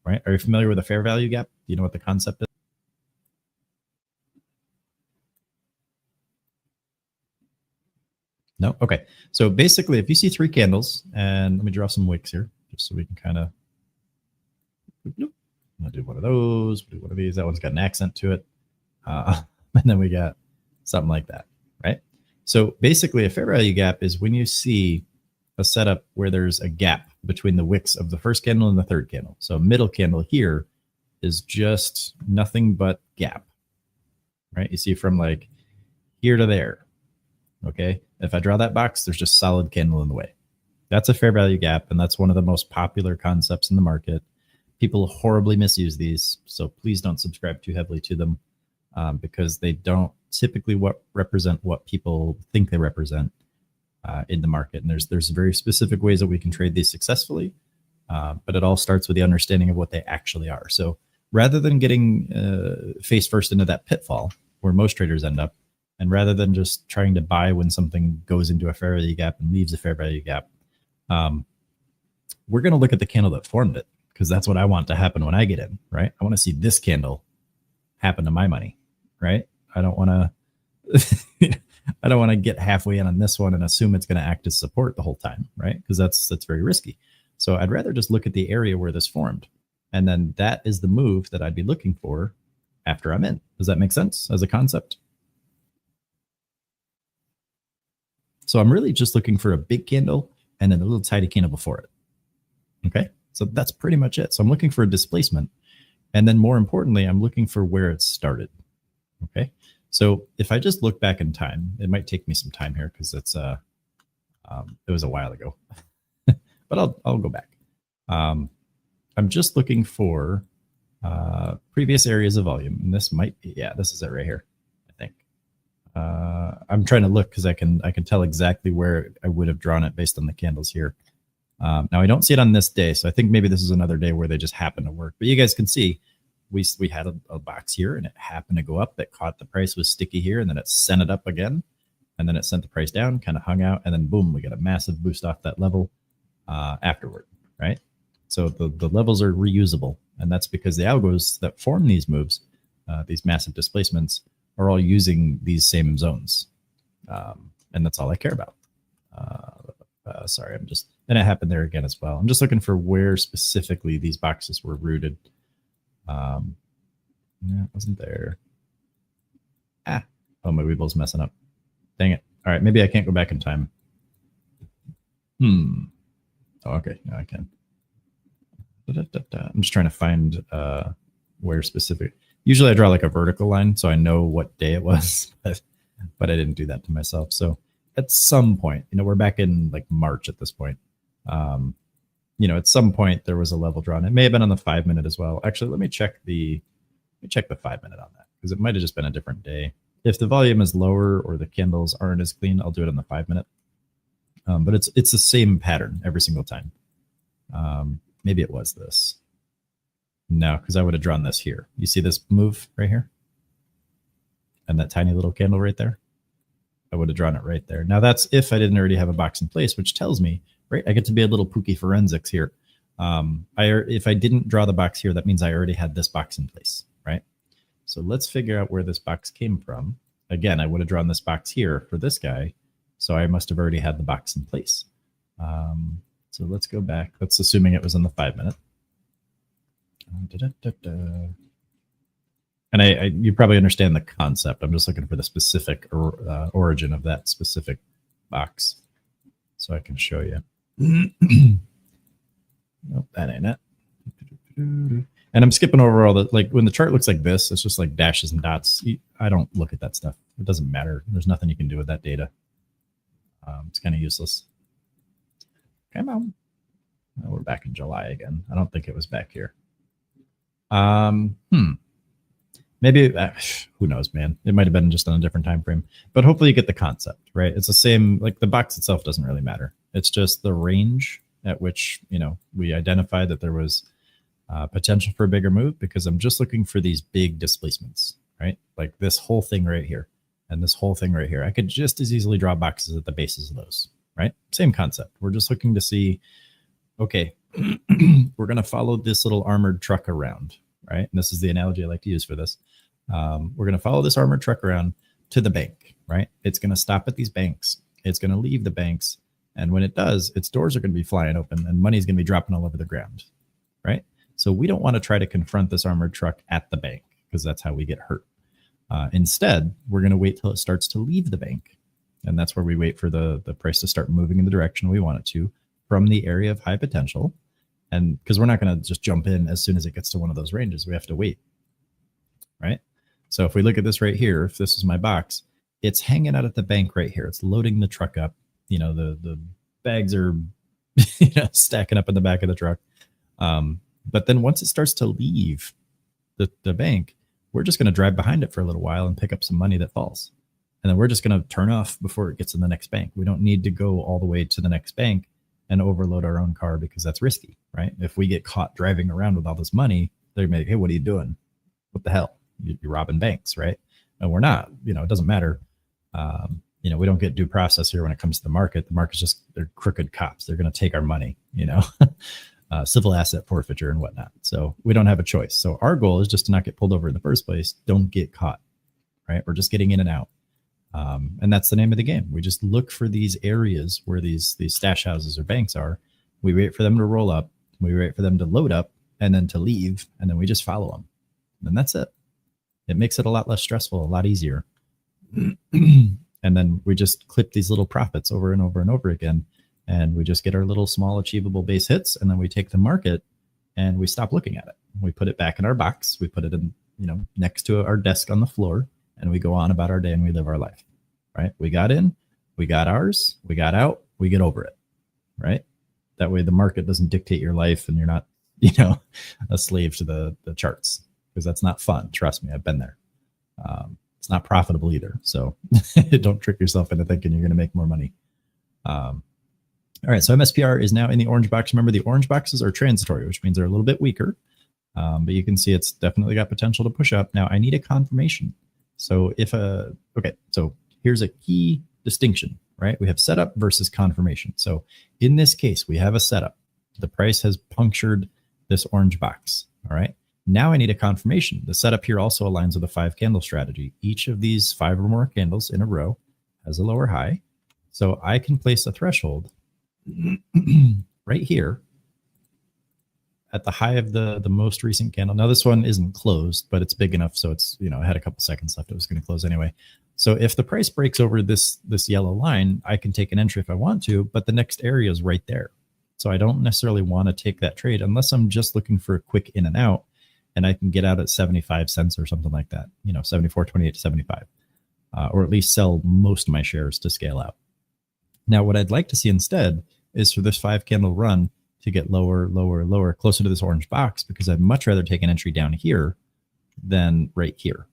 right? Are you familiar with a fair value gap? Do you know what the concept is? No? Okay. So basically, if you see 3 candles, and let me draw some wicks here, just so we can kind of, I'll do one of those, do one of these. That one's got an accent to it. And then we got something like that, right? So basically, a fair value gap is when you see a setup where there's a gap between the wicks of the first candle and the third candle. So middle candle here is just nothing but gap, right? You see from like here to there, okay? If I draw that box, there's just solid candle in the way. That's a fair value gap, and that's one of the most popular concepts in the market. People horribly misuse these, so please don't subscribe too heavily to them. because they don't typically represent what people think they represent in the market. And there's very specific ways that we can trade these successfully, but it all starts with the understanding of what they actually are. So rather than getting face first into that pitfall where most traders end up, and rather than just trying to buy when something goes into a fair value gap and leaves a fair value gap, we're going to look at the candle that formed it, because that's what I want to happen when I get in, right? I want to see this candle happen to my money, right? I don't want to I don't want to get halfway in on this one and assume it's going to act as support the whole time, right? Because that's very risky. So I'd rather just look at the area where this formed, and then that is the move that I'd be looking for after I'm in. Does that make sense as a concept? So I'm really just looking for a big candle and then a little tiny candle before it. Okay, so that's pretty much it. So I'm looking for a displacement, and then more importantly, I'm looking for where it started. Okay, so if I just look back in time, it might take me some time here because it's it was a while ago, but I'll go back. I'm just looking for previous areas of volume, and this might be, yeah, this is it right here, I think. I'm trying to look because I can tell exactly where I would have drawn it based on the candles here. Now I don't see it on this day, so I think maybe this is another day where they just happen to work. But you guys can see we had a box here, and it happened to go up. It caught the price, was sticky here, and then it sent it up again, and then it sent the price down, kind of hung out, and then boom, we got a massive boost off that level afterward, right? So the levels are reusable, and that's because the algos that form these moves, these massive displacements, are all using these same zones, and that's all I care about. Sorry, and it happened there again as well. I'm just looking for where specifically these boxes were rooted. Yeah, it wasn't there. Oh, my Weeble's messing up. Dang it. All right, maybe I can't go back in time. Oh, okay, now I can. I'm just trying to find where specific. Usually I draw like a vertical line so I know what day it was, but I didn't do that to myself. So at some point, we're back in like March at this point. At some point there was a level drawn. It may have been on the 5 minute as well. Actually, let me check the 5 minute on that, because it might have just been a different day. If the volume is lower or the candles aren't as clean, I'll do it on the 5 minute. But it's the same pattern every single time. Maybe it was this. No, because I would have drawn this here. You see this move right here? And that tiny little candle right there? I would have drawn it right there. Now that's if I didn't already have a box in place, which tells me, right, I get to be a little Pookie forensics here. If I didn't draw the box here, that means I already had this box in place, right? So let's figure out where this box came from. Again, I would have drawn this box here for this guy, so I must have already had the box in place. So let's go back. Let's assuming it was in the 5 minute. And you probably understand the concept. I'm just looking for the specific origin of that specific box, so I can show you. Nope, that ain't it. And I'm skipping over all the, like when the chart looks like this, it's just like dashes and dots. I don't look at that stuff. It doesn't matter. There's nothing you can do with that data. It's kind of useless. Come on. Well, we're back in July again. I don't think it was back here. Maybe, who knows, man. It might have been just on a different time frame. But hopefully you get the concept, right? It's the same, like the box itself doesn't really matter. It's just the range at which, we identified that there was potential for a bigger move, because I'm just looking for these big displacements, right? Like this whole thing right here and this whole thing right here. I could just as easily draw boxes at the bases of those, right? Same concept. We're just looking to see, okay, we're going to follow this little armored truck around, right? And this is the analogy I like to use for this. We're going to follow this armored truck around to the bank, right? It's going to stop at these banks. It's going to leave the banks. And when it does, its doors are going to be flying open and money's going to be dropping all over the ground, right? So we don't want to try to confront this armored truck at the bank, because that's how we get hurt. Instead, we're going to wait till it starts to leave the bank. And that's where we wait for the price to start moving in the direction we want it to from the area of high potential. And because we're not going to just jump in as soon as it gets to one of those ranges, we have to wait, right? So if we look at this right here, if this is my box, it's hanging out at the bank right here. It's loading the truck up. The bags are stacking up in the back of the truck. But then once it starts to leave the bank, we're just going to drive behind it for a little while and pick up some money that falls. And then we're just going to turn off before it gets in the next bank. We don't need to go all the way to the next bank and overload our own car because that's risky, right? If we get caught driving around with all this money, they're going to be, hey, what are you doing? What the hell? You're robbing banks, right? And we're not, it doesn't matter. We don't get due process here when it comes to the market. The market's just, they're crooked cops. They're going to take our money, civil asset forfeiture and whatnot. So we don't have a choice. So our goal is just to not get pulled over in the first place. Don't get caught, right? We're just getting in and out. And that's the name of the game. We just look for these areas where these stash houses or banks are. We wait for them to roll up. We wait for them to load up and then to leave. And then we just follow them. And that's it. It makes it a lot less stressful, a lot easier. And then we just clip these little profits over and over and over again. And we just get our little small achievable base hits. And then we take the market and we stop looking at it. We put it back in our box. We put it in, next to our desk on the floor. And we go on about our day and we live our life, right? We got in, we got ours, we got out, we get over it, right? That way the market doesn't dictate your life and you're not, a slave to the charts, because that's not fun. Trust me, I've been there. It's not profitable either. So don't trick yourself into thinking you're going to make more money. All right, so MSPR is now in the orange box. Remember, the orange boxes are transitory, which means they're a little bit weaker. But you can see it's definitely got potential to push up. Now I need a confirmation. So so here's a key distinction, right? We have setup versus confirmation. So in this case, we have a setup. The price has punctured this orange box, all right? Now I need a confirmation. The setup here also aligns with a 5-candle strategy. Each of these 5 or more candles in a row has a lower high. So I can place a threshold right here at the high of the most recent candle. Now this one isn't closed, but it's big enough. So it's, it had a couple seconds left. It was going to close anyway. So if the price breaks over this yellow line, I can take an entry if I want to, but the next area is right there. So I don't necessarily want to take that trade unless I'm just looking for a quick in and out, and I can get out at 75 cents or something like that, 74.28 to 75, or at least sell most of my shares to scale out. Now, what I'd like to see instead is for this 5-candle run to get lower, lower, lower, closer to this orange box, because I'd much rather take an entry down here than right here.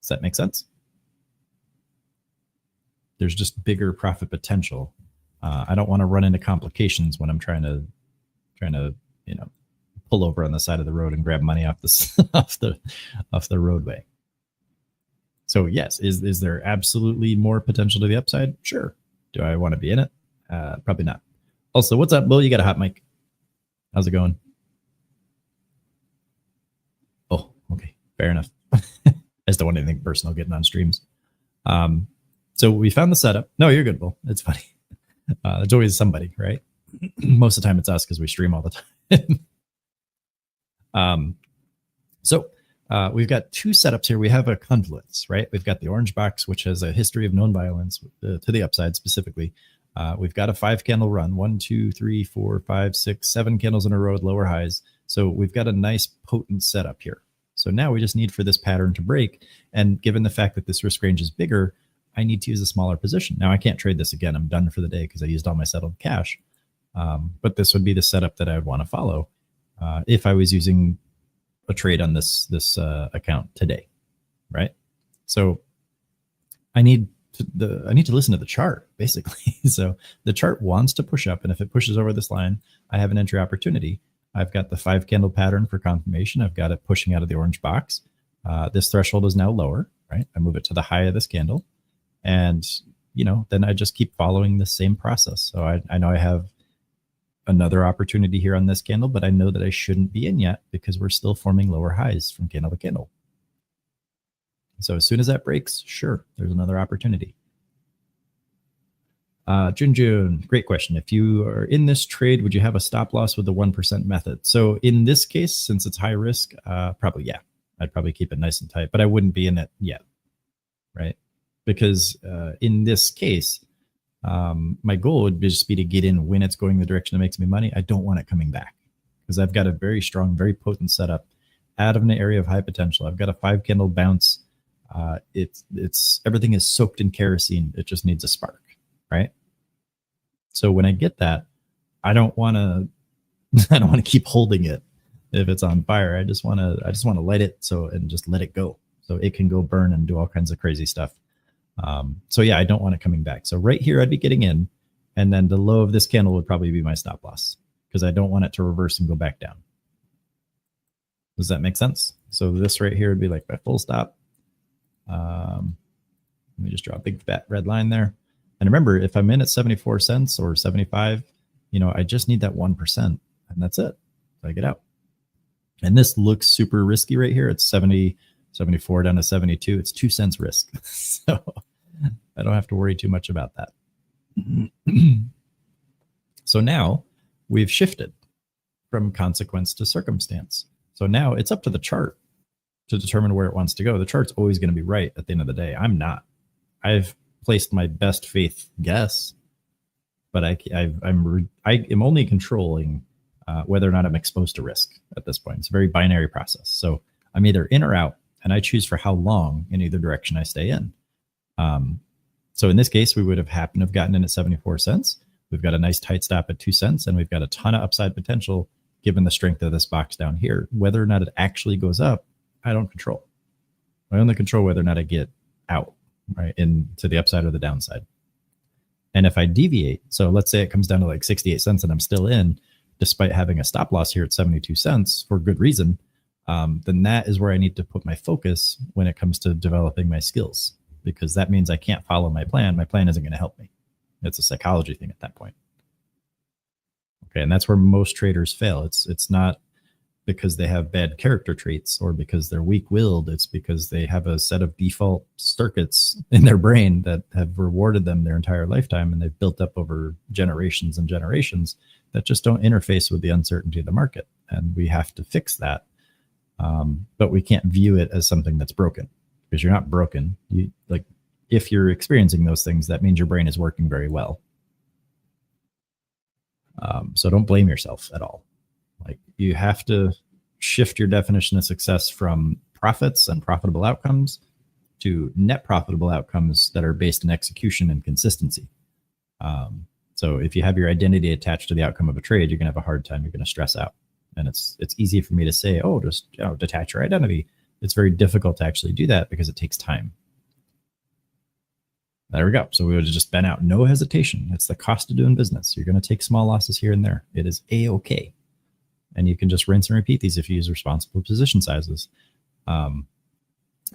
Does that make sense? There's just bigger profit potential. I don't want to run into complications when I'm trying to pull over on the side of the road and grab money off the off the roadway. So yes, is there absolutely more potential to the upside? Sure. Do I want to be in it? Probably not. Also, what's up, Bill? You got a hot mic. How's it going? Oh, okay. Fair enough. I just don't want anything personal getting on streams. So we found the setup. No, you're good, Bill. It's funny. There's always somebody, right? Most of the time it's us because we stream all the time. We've got 2 setups here. We have a confluence, right? We've got the orange box, which has a history of known violence to the upside specifically. We've got a 5-candle run, 1, 2, 3, 4, 5, 6, 7 candles in a row with lower highs. So we've got a nice potent setup here. So now we just need for this pattern to break. And given the fact that this risk range is bigger, I need to use a smaller position. Now I can't trade this again. I'm done for the day because I used all my settled cash. But this would be the setup that I would want to follow if I was using a trade on this account today, right? So I need to listen to the chart, basically. So the chart wants to push up, and if it pushes over this line, I have an entry opportunity. I've got the 5-candle pattern for confirmation. I've got it pushing out of the orange box. This threshold is now lower, right? I move it to the high of this candle, and then I just keep following the same process. So I know I have another opportunity here on this candle, but I know that I shouldn't be in yet because we're still forming lower highs from candle to candle. So as soon as that breaks, sure, there's another opportunity. June, great question. If you are in this trade, would you have a stop loss with the 1% method? So in this case, since it's high risk, probably, yeah. I'd probably keep it nice and tight, but I wouldn't be in it yet, right? Because in this case, my goal would just be to get in when it's going the direction that makes me money. I don't want it coming back because I've got a very strong, very potent setup out of an area of high potential. I've got a 5-candle bounce. It's everything is soaked in kerosene. It just needs a spark, right? So when I get that, I don't want to keep holding it if it's on fire, I just want to light it and just let it go so it can go burn and do all kinds of crazy stuff. So yeah, I don't want it coming back. So right here, I'd be getting in, and then the low of this candle would probably be my stop loss because I don't want it to reverse and go back down. Does that make sense? So this right here would be like my full stop. Let me just draw a big fat red line there. And remember, if I'm in at 74 cents or 75, I just need that 1%, and that's it. So I get out. And this looks super risky right here. It's 74 down to 72. It's 2 cents risk. So I don't have to worry too much about that. So now we've shifted from consequence to circumstance. So now it's up to the chart to determine where it wants to go. The chart's always going to be right at the end of the day. I'm not. I've placed my best faith guess, but I am only controlling whether or not I'm exposed to risk at this point. It's a very binary process. So I'm either in or out, and I choose for how long in either direction I stay in. So in this case, we would have happened to have gotten in at 74 cents. We've got a nice tight stop at 2 cents, and we've got a ton of upside potential given the strength of this box down here. Whether or not it actually goes up, I don't control. I only control whether or not I get out, right, into the upside or the downside. And if I deviate, so let's say it comes down to like 68 cents and I'm still in, despite having a stop loss here at 72 cents for good reason, then that is where I need to put my focus when it comes to developing my skills, because that means I can't follow my plan. My plan isn't going to help me. It's a psychology thing at that point. Okay, and that's where most traders fail. It's not because they have bad character traits or because they're weak-willed. It's because they have a set of default circuits in their brain that have rewarded them their entire lifetime, and they've built up over generations and generations that just don't interface with the uncertainty of the market. And we have to fix that. But we can't view it as something that's broken, because you're not broken. If you're experiencing those things, that means your brain is working very well. So don't blame yourself at all. Like, you have to shift your definition of success from profits and profitable outcomes to net profitable outcomes that are based on execution and consistency. So if you have your identity attached to the outcome of a trade, you're going to have a hard time. You're going to stress out. And it's easy for me to say, oh, just detach your identity. It's very difficult to actually do that because it takes time. There we go. So we would have just been out. No hesitation. It's the cost of doing business. You're going to take small losses here and there. It is A-okay. And you can just rinse and repeat these if you use responsible position sizes. But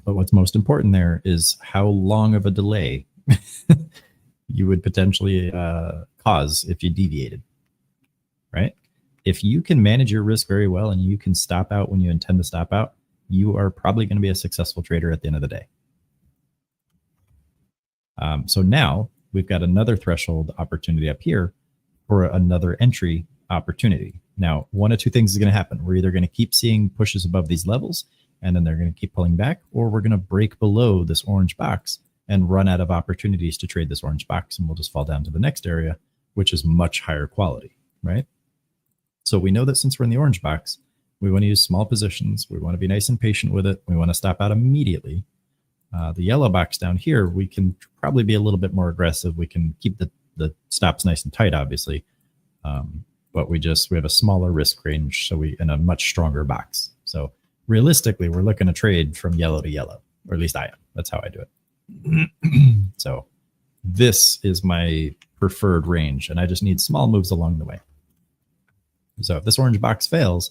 what's most important there is how long of a delay you would potentially cause if you deviated, right? If you can manage your risk very well and you can stop out when you intend to stop out, you are probably going to be a successful trader at the end of the day. So now we've got another threshold opportunity up here for another entry opportunity. Now, one of two things is going to happen. We're either going to keep seeing pushes above these levels, and then they're going to keep pulling back, or we're going to break below this orange box and run out of opportunities to trade this orange box, and we'll just fall down to the next area, which is much higher quality, right? So we know that since we're in the orange box, we want to use small positions. We want to be nice and patient with it. We want to stop out immediately. The yellow box down here, we can probably be a little bit more aggressive. We can keep the stops nice and tight, obviously. But we have a smaller risk range, so in a much stronger box. So realistically, we're looking to trade from yellow to yellow, or at least I am. That's how I do it. So this is my preferred range, and I just need small moves along the way. So if this orange box fails,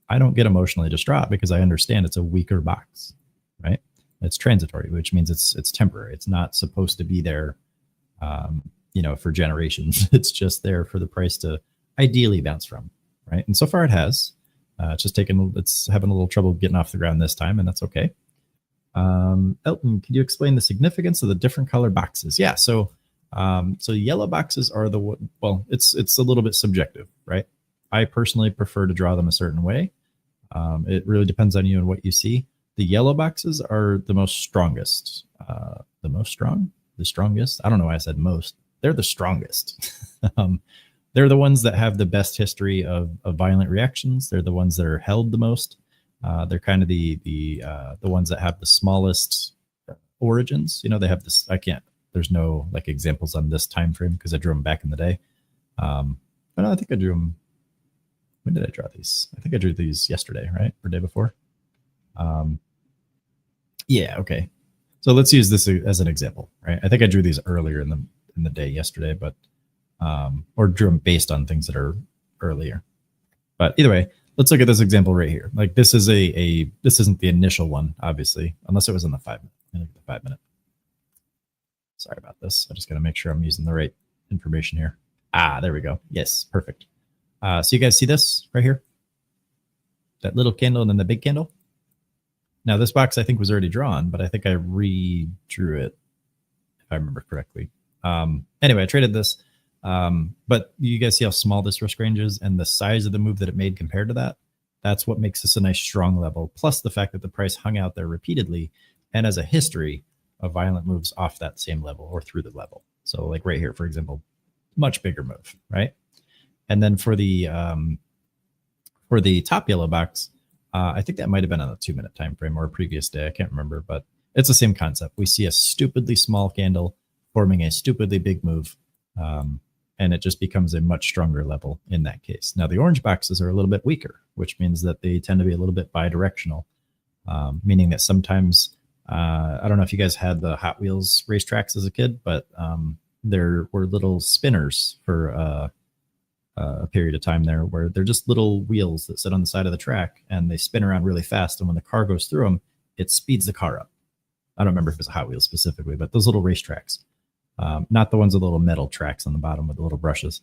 I don't get emotionally distraught because I understand it's a weaker box, right? It's transitory, which means it's temporary. It's not supposed to be there, for generations. It's just there for the price to ideally bounce from, right? And so far it has. It's having a little trouble getting off the ground this time, and that's okay. Elton, could you explain the significance of the different color boxes? Yeah, so yellow boxes are it's a little bit subjective, right? I personally prefer to draw them a certain way. It really depends on you and what you see. The yellow boxes are the strongest. The strongest. I don't know why I said most. They're the strongest. They're the ones that have the best history of violent reactions. They're the ones that are held the most. They're kind of the ones that have the smallest origins. They have this. There's no examples on this time frame because I drew them back in the day. But I think I drew them. When did I draw these? I think I drew these yesterday, right? Or day before. Yeah, okay. So let's use this as an example, right? I think I drew these earlier in the day yesterday, but or drew them based on things that are earlier. But either way, let's look at this example right here. Like this is this isn't the initial one, obviously, unless it was in the 5 minute. Look at the 5 minute. Sorry about this. I just got to make sure I'm using the right information here. Ah, there we go. Yes, perfect. So you guys see this right here? That little candle and then the big candle? Now this box I think was already drawn, but I think I redrew it, if I remember correctly. Anyway, I traded this. But you guys see how small this risk range is and the size of the move that it made compared to that? That's what makes this a nice strong level, plus the fact that the price hung out there repeatedly and has a history of violent moves off that same level or through the level. So like right here, for example, much bigger move, right? And then for the top yellow box, I think that might have been on a 2 minute time frame or a previous day. I can't remember, but it's the same concept. We see a stupidly small candle forming a stupidly big move. And it just becomes a much stronger level in that case. Now, the orange boxes are a little bit weaker, which means that they tend to be a little bit bidirectional, meaning that sometimes, I don't know if you guys had the Hot Wheels racetracks as a kid, but there were little spinners for a period of time there where they're just little wheels that sit on the side of the track and they spin around really fast. And when the car goes through them, it speeds the car up. I don't remember if it was a Hot Wheels specifically, but those little racetracks. Not the ones with the little metal tracks on the bottom with the little brushes,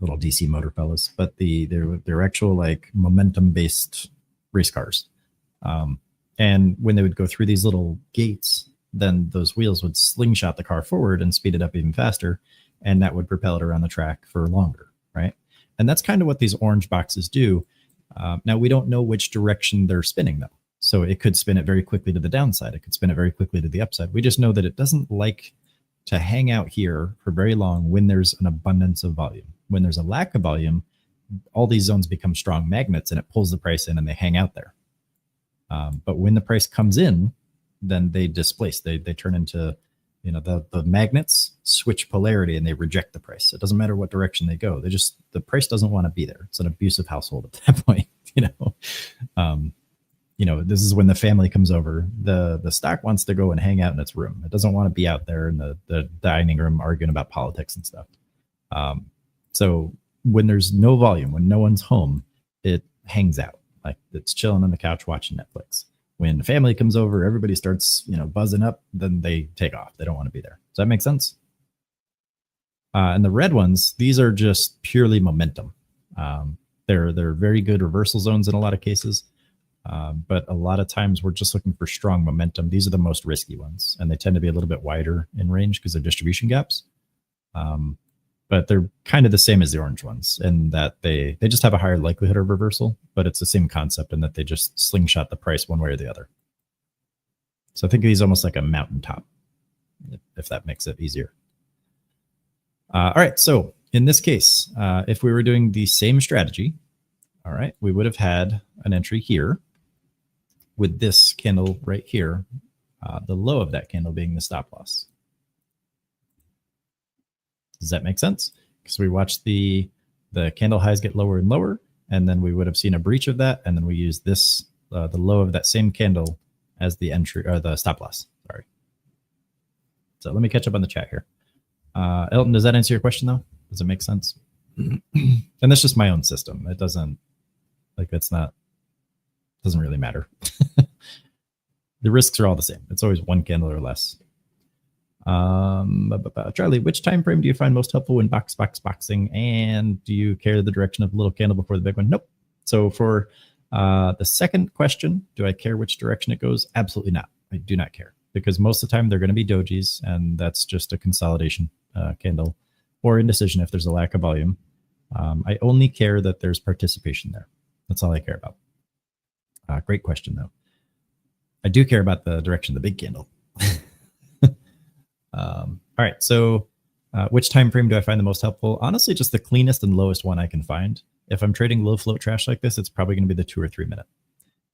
little DC motor fellas, but they're actual like momentum based race cars. And when they would go through these little gates, then those wheels would slingshot the car forward and speed it up even faster. And that would propel it around the track for longer, right? And that's kind of what these orange boxes do. Now, we don't know which direction they're spinning, though. So it could spin it very quickly to the downside. It could spin it very quickly to the upside. We just know that it doesn't like to hang out here for very long when there's an abundance of volume. When there's a lack of volume, all these zones become strong magnets and it pulls the price in and they hang out there. But when the price comes in, then they displace. They turn into, the magnets switch polarity and they reject the price. It doesn't matter what direction they go. The price doesn't want to be there. It's an abusive household at that point, this is when the family comes over. The stock wants to go and hang out in its room. It doesn't want to be out there in the dining room arguing about politics and stuff. So when there's no volume, when no one's home, it hangs out. Like it's chilling on the couch watching Netflix. When the family comes over, everybody starts, buzzing up, then they take off. They don't want to be there. Does that make sense? And the red ones, these are just purely momentum. They're very good reversal zones in a lot of cases. But a lot of times we're just looking for strong momentum. These are the most risky ones, and they tend to be a little bit wider in range because they're distribution gaps. But they're kind of the same as the orange ones in that they just have a higher likelihood of reversal, but it's the same concept in that they just slingshot the price one way or the other. So I think of these almost like a mountaintop, if that makes it easier. All right, so in this case, if we were doing the same strategy, all right, we would have had an entry here with this candle right here, the low of that candle being the stop loss. Does that make sense? Because we watched the candle highs get lower and lower, and then we would have seen a breach of that, and then we use this, the low of that same candle as the entry or the stop loss. Sorry. So let me catch up on the chat here. Elton, does that answer your question though? Does it make sense? And that's just my own system. It doesn't doesn't really matter. The risks are all the same. It's always one candle or less. Charlie, which time frame do you find most helpful when boxing? And do you care the direction of the little candle before the big one? Nope. So for the second question, do I care which direction it goes? Absolutely not. I do not care, because most of the time they're going to be dojis, and that's just a consolidation candle or indecision if there's a lack of volume. I only care that there's participation there. That's all I care about. Great question, though. I do care about the direction of the big candle. All right, so which time frame do I find the most helpful? Honestly, just the cleanest and lowest one I can find. If I'm trading low float trash like this, it's probably going to be the 2 or 3 minute.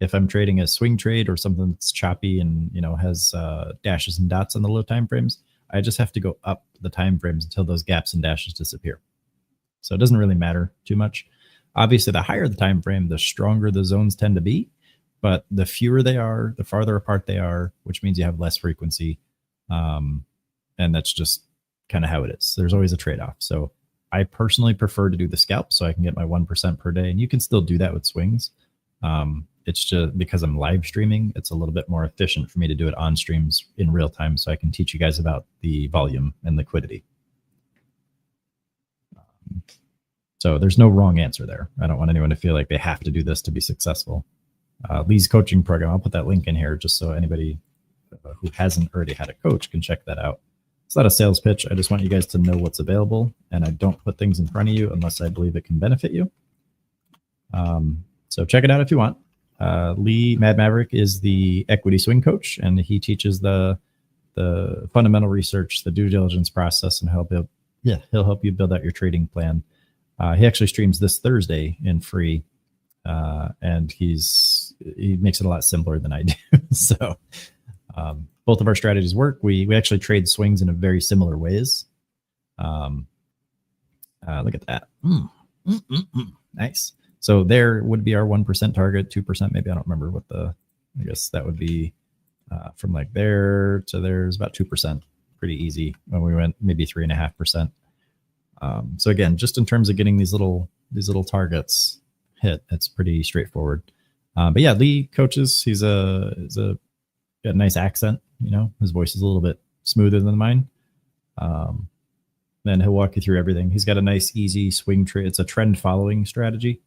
If I'm trading a swing trade or something that's choppy and has dashes and dots on the low time frames, I just have to go up the time frames until those gaps and dashes disappear. So it doesn't really matter too much. Obviously, the higher the time frame, the stronger the zones tend to be. But the fewer they are, the farther apart they are, which means you have less frequency. And that's just kind of how it is. There's always a trade-off. So I personally prefer to do the scalp so I can get my 1% per day. And you can still do that with swings. It's just because I'm live streaming, it's a little bit more efficient for me to do it on streams in real time so I can teach you guys about the volume and liquidity. So there's no wrong answer there. I don't want anyone to feel like they have to do this to be successful. Lee's coaching program, I'll put that link in here just so anybody who hasn't already had a coach can check that out. It's not a sales pitch. I just want you guys to know what's available, and I don't put things in front of you unless I believe it can benefit you. So check it out if you want. Lee Mad Maverick is the equity swing coach, and he teaches the fundamental research, the due diligence process, and he'll help you build out your trading plan. He actually streams this Thursday in free, and he makes it a lot simpler than I do. So both of our strategies work. We actually trade swings in a very similar ways. Look at that. Nice. So there would be our 1% target, 2%, maybe. I don't remember what I guess that would be from like there to there's about 2%. Pretty easy. When we went maybe 3.5%. So again, just in terms of getting these little targets hit, it's pretty straightforward. But yeah, Lee coaches. He's got a nice accent. You know, his voice is a little bit smoother than mine. Then he'll walk you through everything. He's got a nice, easy swing trade. It's a trend following strategy.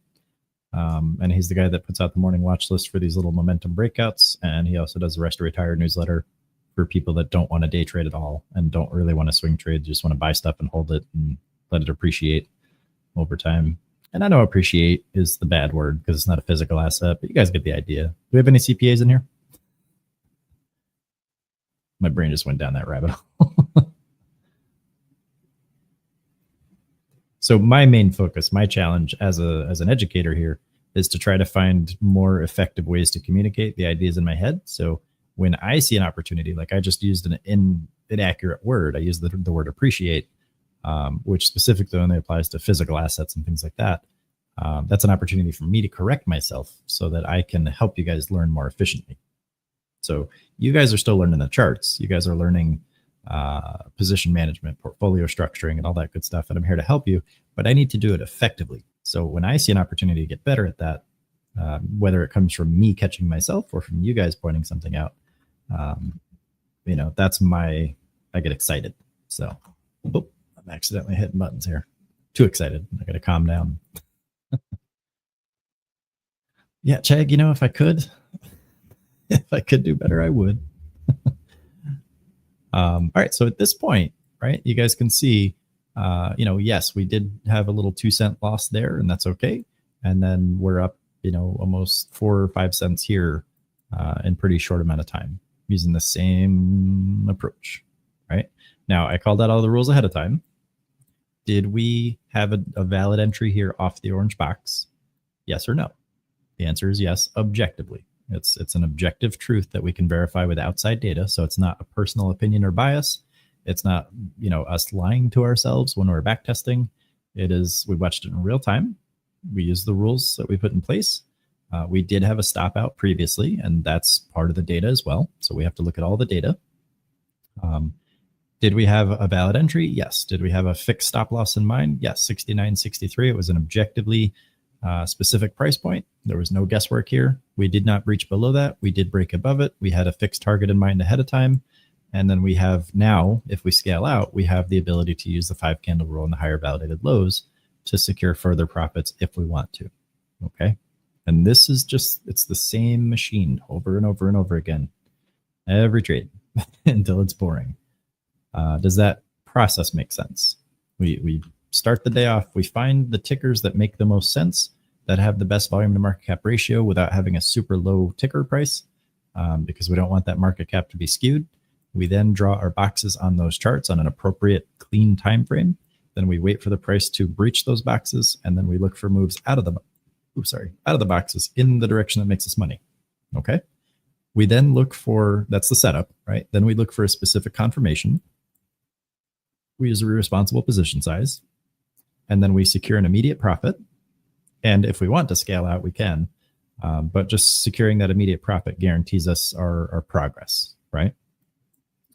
And he's the guy that puts out the morning watch list for these little momentum breakouts. And he also does the Rest to Retire newsletter for people that don't want to day trade at all and don't really want to swing trade, just want to buy stuff and hold it and let it appreciate over time. And I know appreciate is the bad word because it's not a physical asset, but you guys get the idea. Do we have any CPAs in here? My brain just went down that rabbit hole. So my main focus, my challenge as an educator here is to try to find more effective ways to communicate the ideas in my head. So when I see an opportunity, like I just used an inaccurate word, I used the word appreciate, which specifically only applies to physical assets and things like that. That's an opportunity for me to correct myself so that I can help you guys learn more efficiently. So you guys are still learning the charts. You guys are learning position management, portfolio structuring, and all that good stuff. And I'm here to help you, but I need to do it effectively. So when I see an opportunity to get better at that, whether it comes from me catching myself or from you guys pointing something out, you know, I get excited. So, I'm accidentally hitting buttons here. Too excited. I got to calm down. Yeah, Chag, you know, if I could do better, I would. All right. So at this point, right, you guys can see, you know, yes, we did have a little 2-cent loss there, and that's okay. And then we're up, you know, almost 4 or 5 cents here in pretty short amount of time using the same approach, right? Now, I called out all the rules ahead of time. Did we have a valid entry here off the orange box? Yes or no? The answer is yes, objectively. It's an objective truth that we can verify with outside data. So it's not a personal opinion or bias. It's not, you know, us lying to ourselves when we're back testing. It is, we watched it in real time. We used the rules that we put in place. We did have a stop out previously, and that's part of the data as well. So we have to look at all the data. Did we have a valid entry? Yes. Did we have a fixed stop loss in mind? Yes. 69.63. It was an objectively specific price point. There was no guesswork here. We did not breach below that. We did break above it. We had a fixed target in mind ahead of time. And then we have now, if we scale out, we have the ability to use the 5-candle rule and the higher validated lows to secure further profits if we want to. Okay. And this is just, it's the same machine over and over and over again, every trade until it's boring. Does that process make sense? We start the day off. We find the tickers that make the most sense, that have the best volume to market cap ratio without having a super low ticker price, because we don't want that market cap to be skewed. We then draw our boxes on those charts on an appropriate clean time frame. Then we wait for the price to breach those boxes, and then we look for moves out of the boxes in the direction that makes us money. Okay. We then look for, that's the setup, right? Then we look for a specific confirmation. We use a responsible position size, and then we secure an immediate profit. And if we want to scale out, we can. But just securing that immediate profit guarantees us our progress, right?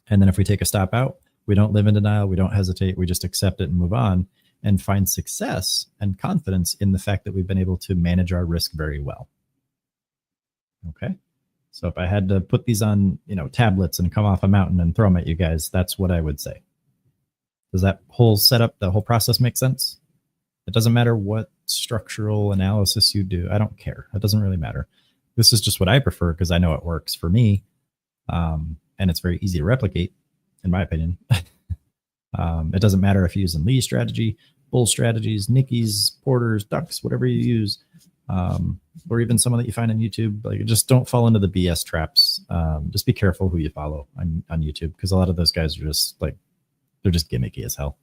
And then if we take a stop out, we don't live in denial, we don't hesitate, we just accept it and move on and find success and confidence in the fact that we've been able to manage our risk very well. Okay. So if I had to put these on, tablets and come off a mountain and throw them at you guys, that's what I would say. Does that whole setup, the whole process make sense? It doesn't matter what structural analysis you do. I don't care. It doesn't really matter. This is just what I prefer because I know it works for me. And it's very easy to replicate, in my opinion. It doesn't matter if you're using Lee's strategy, bull strategies, Nicky's, Porter's, Ducks, whatever you use, or even some that you find on YouTube. Like, just don't fall into the BS traps. Just be careful who you follow on YouTube, because a lot of those guys are just like, they're just gimmicky as hell.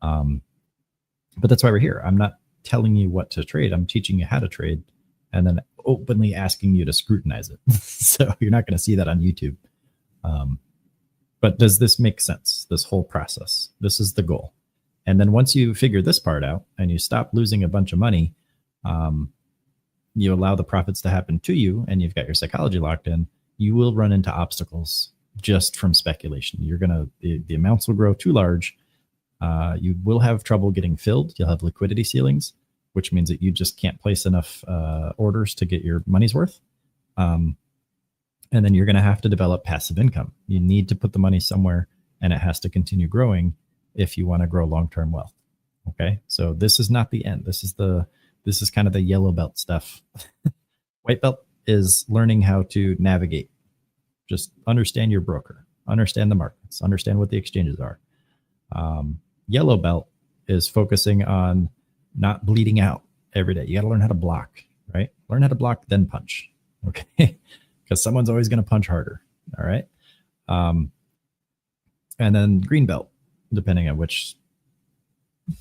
But that's why we're here. I'm not telling you what to trade. I'm teaching you how to trade and then openly asking you to scrutinize it. So you're not going to see that on YouTube. But does this make sense? This whole process, this is the goal. And then once you figure this part out and you stop losing a bunch of money, you allow the profits to happen to you, and you've got your psychology locked in, you will run into obstacles just from speculation. The amounts will grow too large. You will have trouble getting filled. You'll have liquidity ceilings, which means that you just can't place enough orders to get your money's worth. And then you're going to have to develop passive income. You need to put the money somewhere, and it has to continue growing if you want to grow long-term wealth. Okay. So this is not the end. This is kind of the yellow belt stuff. White belt is learning how to navigate. Just understand your broker, understand the markets, understand what the exchanges are. Yellow belt is focusing on not bleeding out every day. You got to learn how to block, right? Learn how to block, then punch. Okay. Because someone's always going to punch harder. All right. And then green belt, depending on which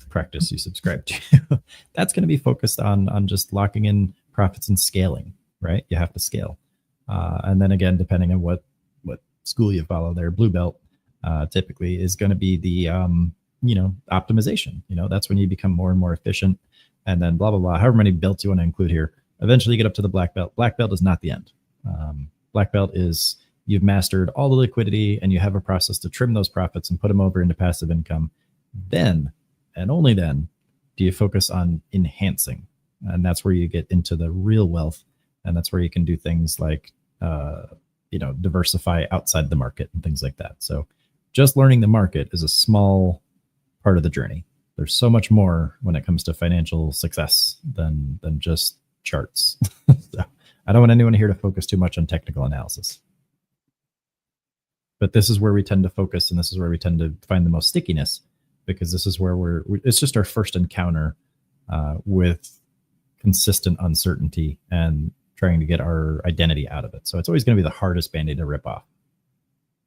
practice you subscribe to, that's going to be focused on just locking in profits and scaling, right? You have to scale. And then again, depending on what school you follow there, blue belt typically is going to be the, optimization. That's when you become more and more efficient, and then blah, blah, blah, however many belts you want to include here. Eventually you get up to the black belt. Black belt is not the end. Black belt is you've mastered all the liquidity and you have a process to trim those profits and put them over into passive income. Then, and only then, do you focus on enhancing. And that's where you get into the real wealth. And that's where you can do things like, diversify outside the market and things like that. So just learning the market is a small part of the journey. There's so much more when it comes to financial success than just charts. So I don't want anyone here to focus too much on technical analysis. But this is where we tend to focus, and this is where we tend to find the most stickiness, because this is where it's just our first encounter with consistent uncertainty and trying to get our identity out of it. So it's always going to be the hardest Band-Aid to rip off.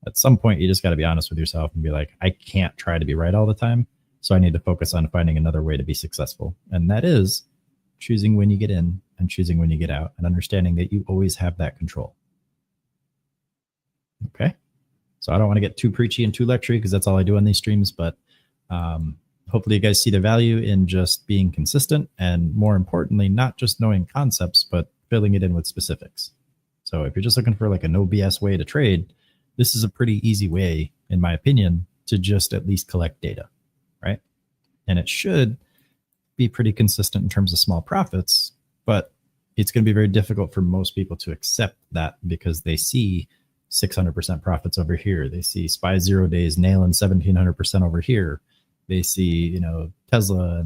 At some point, you just got to be honest with yourself and be like, I can't try to be right all the time. So I need to focus on finding another way to be successful. And that is choosing when you get in and choosing when you get out, and understanding that you always have that control. Okay. So I don't want to get too preachy and too lectury, because that's all I do on these streams, but hopefully you guys see the value in just being consistent, and more importantly, not just knowing concepts, but filling it in with specifics. So if you're just looking for like a no BS way to trade, this is a pretty easy way, in my opinion, to just at least collect data, right? And it should be pretty consistent in terms of small profits, but it's going to be very difficult for most people to accept that, because they see 600% profits over here. They see SPY 0 days nailing 1700% over here. They see, Tesla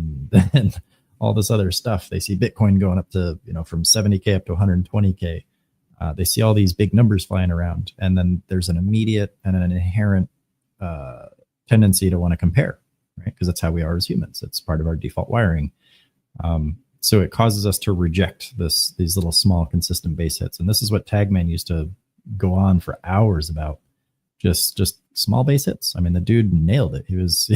and all this other stuff. They see Bitcoin going up to, from 70K up to 120K. They see all these big numbers flying around, and then there's an immediate and an inherent tendency to want to compare, right? Because that's how we are as humans. It's part of our default wiring. So it causes us to reject these little small consistent base hits. And this is what Tagman used to go on for hours about, just small base hits. I mean, the dude nailed it. He was,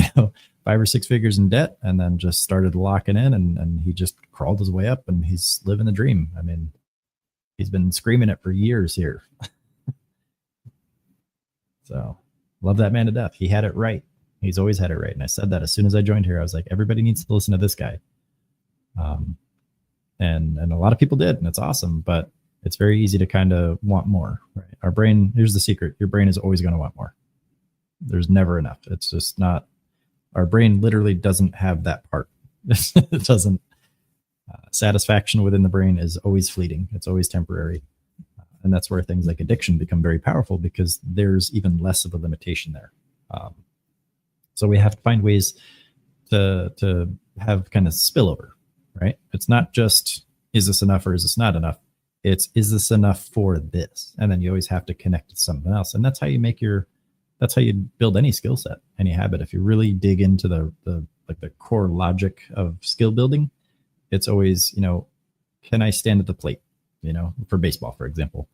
5 or 6 figures in debt, and then just started locking in, and he just crawled his way up, and he's living the dream. I mean, he's been screaming it for years here. So love that man to death. He had it right. He's always had it right. And I said that as soon as I joined here. I was like, everybody needs to listen to this guy. And a lot of people did, and it's awesome, but it's very easy to kind of want more, right? Our brain, here's the secret. Your brain is always going to want more. There's never enough. It's just not, our brain literally doesn't have that part. It doesn't, satisfaction within the brain is always fleeting. It's always temporary. And that's where things like addiction become very powerful, because there's even less of a limitation there. So we have to find ways to have kind of spillover, right? It's not just, is this enough or is this not enough? It's, is this enough for this? And then you always have to connect to something else. And that's how you make that's how you build any skill set, any habit. If you really dig into the core logic of skill building, it's always, can I stand at the plate? For baseball, for example,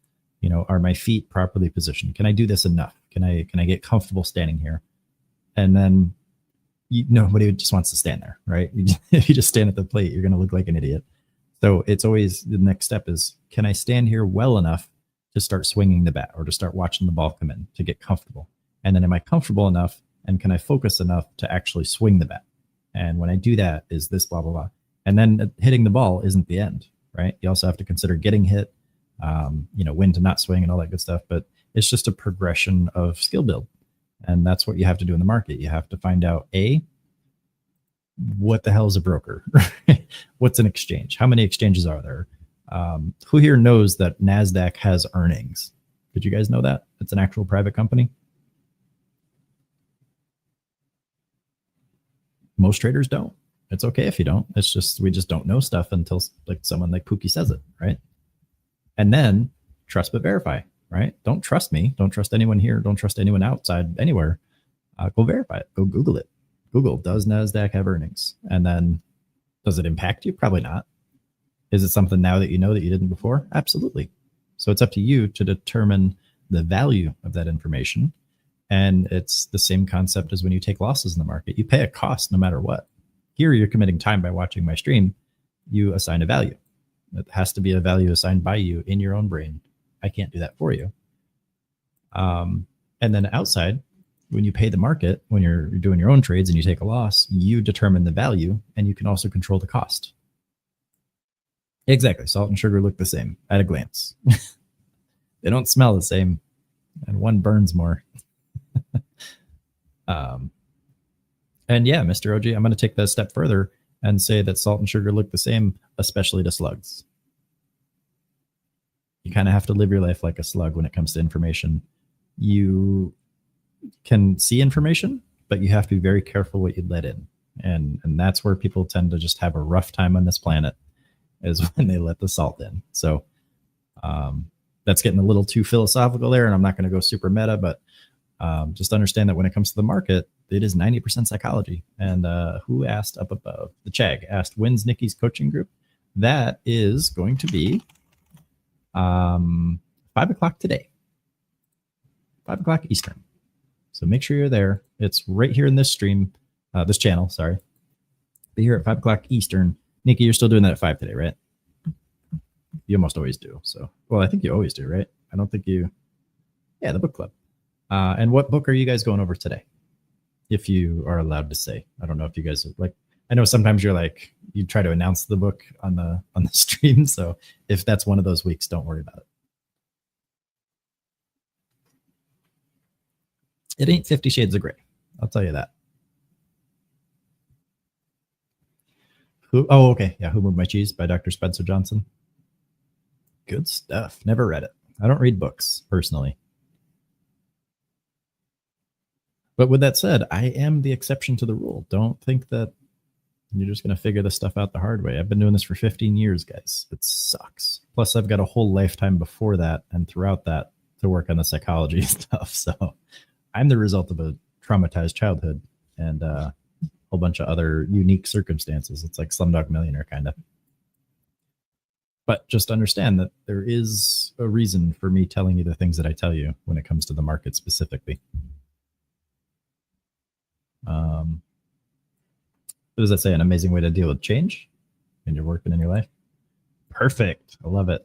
are my feet properly positioned? Can I do this enough? Can I get comfortable standing here? And then nobody just wants to stand there, right? If you just stand at the plate, you're going to look like an idiot. So it's always, the next step is, can I stand here well enough to start swinging the bat or to start watching the ball come in, to get comfortable? And then am I comfortable enough, and can I focus enough to actually swing the bat? And when I do that, is this blah, blah, blah. And then hitting the ball isn't the end, right? You also have to consider getting hit, when to not swing and all that good stuff. But it's just a progression of skill build. And that's what you have to do in the market. You have to find out, what the hell is a broker? What's an exchange? How many exchanges are there? Who here knows that NASDAQ has earnings? Did you guys know that? It's an actual private company. Most traders don't. It's okay if you don't. It's just, we just don't know stuff until someone like Pookie says it, right? And then trust but verify, right? Don't trust me. Don't trust anyone here. Don't trust anyone outside anywhere. Go verify it. Go Google it. Google, does NASDAQ have earnings? And then, does it impact you? Probably not. Is it something now that you know that you didn't before? Absolutely. So it's up to you to determine the value of that information. And it's the same concept as when you take losses in the market. You pay a cost no matter what. Here, you're committing time by watching my stream. You assign a value. It has to be a value assigned by you in your own brain. I can't do that for you. And then outside, when you pay the market, when you're doing your own trades and you take a loss, you determine the value, and you can also control the cost. Exactly. Salt and sugar look the same at a glance. They don't smell the same, and one burns more. And yeah, Mr. OG, I'm going to take that a step further and say that salt and sugar look the same, especially to slugs. You kind of have to live your life like a slug when it comes to information. You can see information, but you have to be very careful what you let in. And that's where people tend to just have a rough time on this planet, is when they let the salt in. So that's getting a little too philosophical there, and I'm not going to go super meta, but just understand that when it comes to the market, it is 90% psychology. And who asked up above? The Chag asked, when's Nikki's coaching group? That is going to be 5 o'clock today, 5 o'clock Eastern. So make sure you're there. It's right here in this stream, this channel, sorry. Be here at 5 o'clock Eastern. Nikki, you're still doing that at 5 today, right? You almost always do. So, well, I think you always do, right? I don't think you, yeah, the book club. And what book are you guys going over today? If you are allowed to say. I don't know if you guys are like, I know sometimes you're like, you try to announce the book on the stream. So if that's one of those weeks, don't worry about it. It ain't 50 Shades of Grey. I'll tell you that. Oh, okay. Yeah. Who Moved My Cheese by Dr. Spencer Johnson. Good stuff. Never read it. I don't read books personally. But with that said, I am the exception to the rule. Don't think that you're just going to figure this stuff out the hard way. I've been doing this for 15 years, guys. It sucks. Plus, I've got a whole lifetime before that and throughout that to work on the psychology stuff. So I'm the result of a traumatized childhood and a whole bunch of other unique circumstances. It's like Slumdog Millionaire, kind of. But just understand that there is a reason for me telling you the things that I tell you when it comes to the market specifically. What does that say? An amazing way to deal with change when you're working in your life. Perfect. I love it.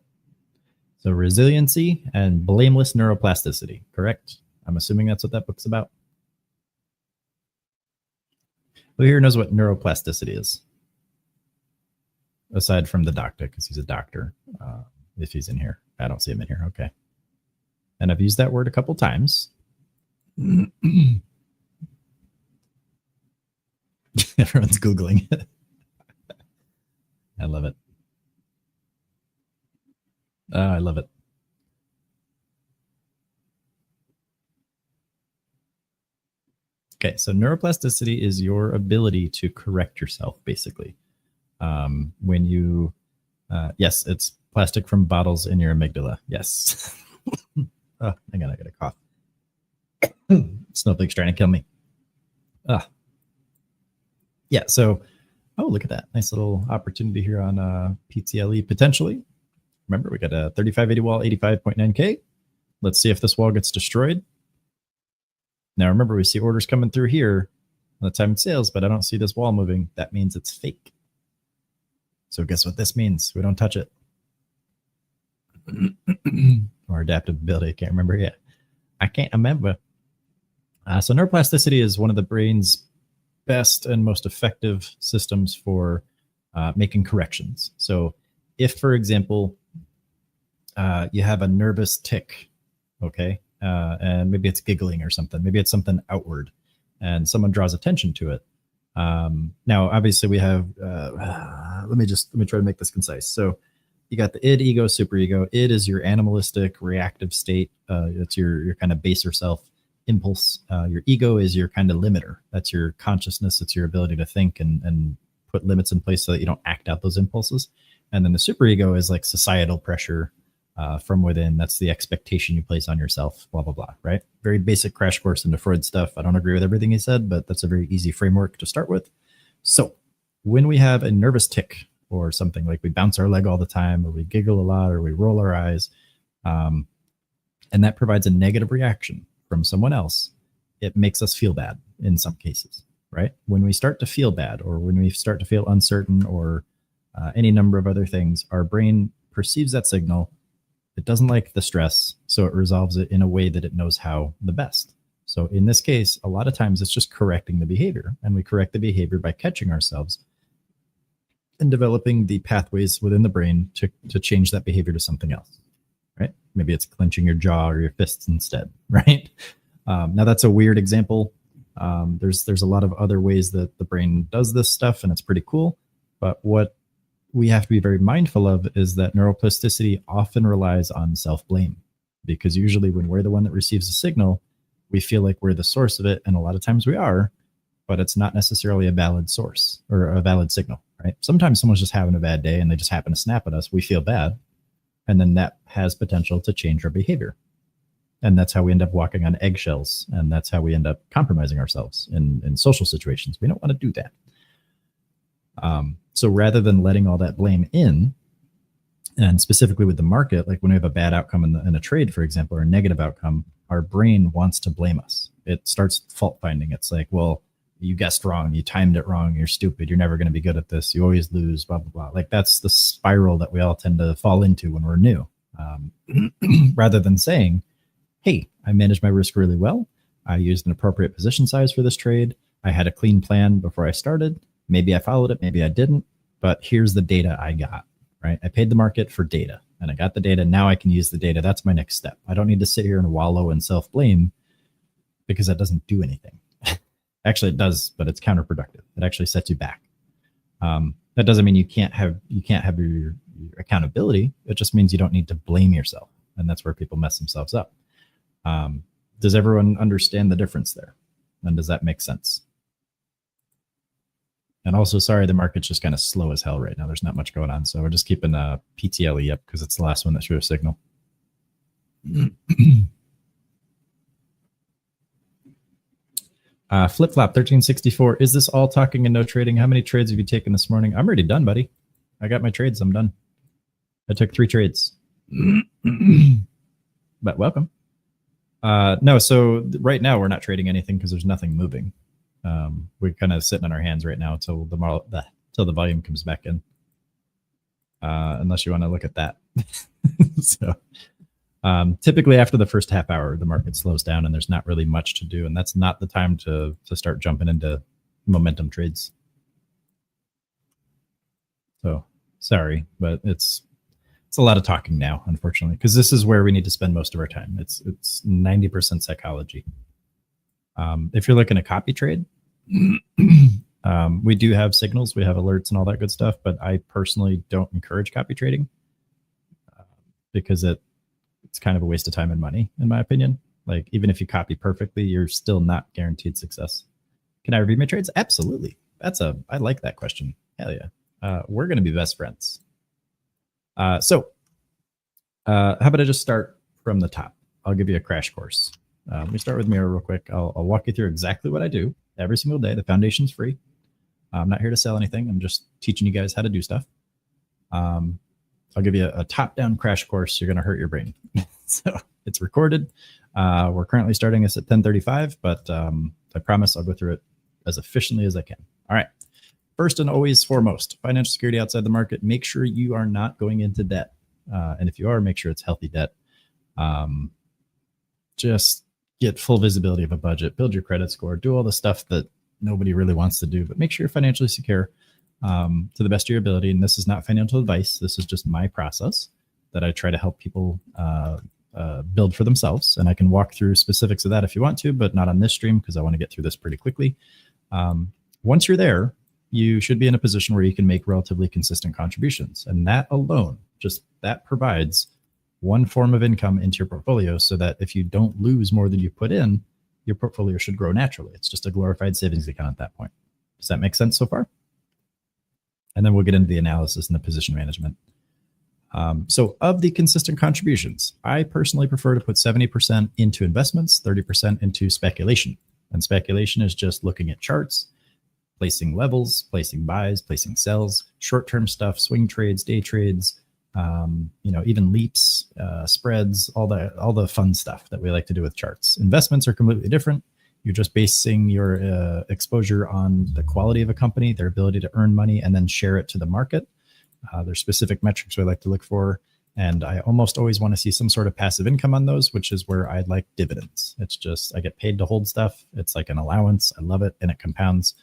So resiliency and blameless neuroplasticity, correct? I'm assuming that's what that book's about. Who here knows what neuroplasticity is? aside from the doctor, because he's a doctor. If he's in here, I don't see him in here. Okay. And I've used that word a couple times. Everyone's Googling it. I love it. I love it. Okay, so neuroplasticity is your ability to correct yourself, basically. When you, yes, it's plastic from bottles in your amygdala. Yes. Oh, hang on, I got a cough. Snowflake's trying to kill me. Yeah, so, oh, look at that. Nice little opportunity here on PTLE potentially. Remember, we got a 3580 wall, 85.9K. Let's see if this wall gets destroyed. Now, remember, we see orders coming through here on the time and sales, but I don't see this wall moving. That means it's fake. So guess what this means? We don't touch it. Or adaptability, I can't remember yet. I can't remember. So neuroplasticity is one of the brain's best and most effective systems for making corrections. So if, for example, you have a nervous tick, okay, and maybe it's giggling or something, maybe it's something outward, and someone draws attention to it. Now, obviously, we have. Let me try to make this concise. So, you got the id, ego, superego. Id is your animalistic, reactive state. It's your kind of baser self impulse. Your ego is your kind of limiter. That's your consciousness. It's your ability to think and put limits in place so that you don't act out those impulses. And then the superego is like societal pressure from within. That's the expectation you place on yourself, blah, blah, blah, right? Very basic crash course into Freud stuff. I don't agree with everything he said, but that's a very easy framework to start with. So when we have a nervous tick or something, like we bounce our leg all the time, or we giggle a lot, or we roll our eyes, and that provides a negative reaction from someone else, it makes us feel bad in some cases, right? When we start to feel bad, or when we start to feel uncertain, or any number of other things, our brain perceives that signal. It doesn't like the stress, so it resolves it in a way that it knows how the best. So in this case, a lot of times it's just correcting the behavior, and we correct the behavior by catching ourselves and developing the pathways within the brain to change that behavior to something else, right? Maybe it's clenching your jaw or your fists instead, right? Now that's a weird example. There's a lot of other ways that the brain does this stuff, and it's pretty cool. But what we have to be very mindful of is that neuroplasticity often relies on self-blame, because usually when we're the one that receives the signal, we feel like we're the source of it. And a lot of times we are, but it's not necessarily a valid source or a valid signal, right? Sometimes someone's just having a bad day and they just happen to snap at us. We feel bad. And then that has potential to change our behavior. And that's how we end up walking on eggshells. And that's how we end up compromising ourselves in social situations. We don't want to do that. So rather than letting all that blame in, and specifically with the market, like when we have a bad outcome in a trade, for example, or a negative outcome, our brain wants to blame us. It starts fault finding. It's like, well, you guessed wrong. You timed it wrong. You're stupid. You're never going to be good at this. You always lose, blah, blah, blah. Like that's the spiral that we all tend to fall into when we're new. Rather than saying, hey, I managed my risk really well. I used an appropriate position size for this trade. I had a clean plan before I started. Maybe I followed it, maybe I didn't, but here's the data I got, right? I paid the market for data and I got the data. Now I can use the data. That's my next step. I don't need to sit here and wallow in self-blame because that doesn't do anything. Actually, it does, but it's counterproductive. It actually sets you back. That doesn't mean you can't have your accountability. It just means you don't need to blame yourself. And that's where people mess themselves up. Does everyone understand the difference there? And does that make sense? And also, sorry, the market's just kind of slow as hell right now. There's not much going on. So we're just keeping PTLE up because it's the last one that threw a signal. Flip-flop 1364. Is this all talking and no trading? How many trades have you taken this morning? I'm already done, buddy. I got my trades. I'm done. I took 3 trades. But welcome. No, so right now we're not trading anything because there's nothing moving. We're kind of sitting on our hands right now until the volume comes back in. Unless you want to look at that. So typically after the first half hour, the market slows down and there's not really much to do. And that's not the time to start jumping into momentum trades. So Sorry, but it's a lot of talking now, unfortunately, because this is where we need to spend most of our time. It's 90% psychology. If you're looking at copy trade, we do have signals, we have alerts and all that good stuff, but I personally don't encourage copy trading because it's kind of a waste of time and money, in my opinion. Like, even if you copy perfectly, you're still not guaranteed success. Can I review my trades? Absolutely. I like that question. Hell yeah. We're going to be best friends. So how about I just start from the top? I'll give you a crash course. Let me start with Miro real quick. I'll walk you through exactly what I do every single day. The foundation's free. I'm not here to sell anything. I'm just teaching you guys how to do stuff. I'll give you a top-down crash course. You're going to hurt your brain. So it's recorded. We're currently starting this at 10:35, but I promise I'll go through it as efficiently as I can. All right. First and always foremost, financial security outside the market. Make sure you are not going into debt. And if you are, make sure it's healthy debt. Just get full visibility of a budget, build your credit score, do all the stuff that nobody really wants to do, but make sure you're financially secure to the best of your ability. And this is not financial advice. This is just my process that I try to help people build for themselves. And I can walk through specifics of that if you want to, but not on this stream because I want to get through this pretty quickly. Once you're there, you should be in a position where you can make relatively consistent contributions. And that alone, just that provides one form of income into your portfolio so that if you don't lose more than you put in, your portfolio should grow naturally. It's just a glorified savings account at that point. Does that make sense so far? And then we'll get into the analysis and the position management. So of the consistent contributions, I personally prefer to put 70% into investments, 30% into speculation. And speculation is just looking at charts, placing levels, placing buys, placing sells, short-term stuff, swing trades, day trades, even leaps, spreads, all the fun stuff that we like to do with charts. Investments are completely different. You're just basing your exposure on the quality of a company, their ability to earn money, and then share it to the market. There's specific metrics we like to look for. And I almost always want to see some sort of passive income on those, which is where I'd like dividends. It's just, I get paid to hold stuff. It's like an allowance. I love it. And it compounds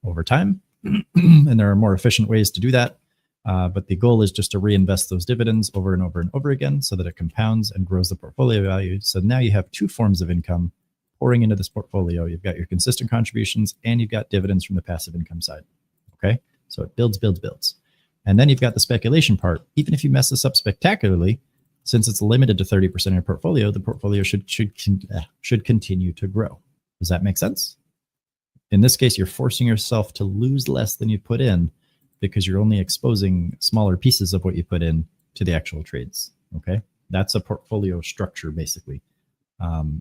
over time. And there are more efficient ways to do that. But the goal is just to reinvest those dividends over and over and over again so that it compounds and grows the portfolio value. So now you have two forms of income pouring into this portfolio. You've got your consistent contributions and you've got dividends from the passive income side. Okay. So it builds, builds, builds. And then you've got the speculation part. Even if you mess this up spectacularly, since it's limited to 30% of your portfolio, the portfolio should continue to grow. Does that make sense? In this case, you're forcing yourself to lose less than you put in because you're only exposing smaller pieces of what you put in to the actual trades. Okay. That's a portfolio structure, basically.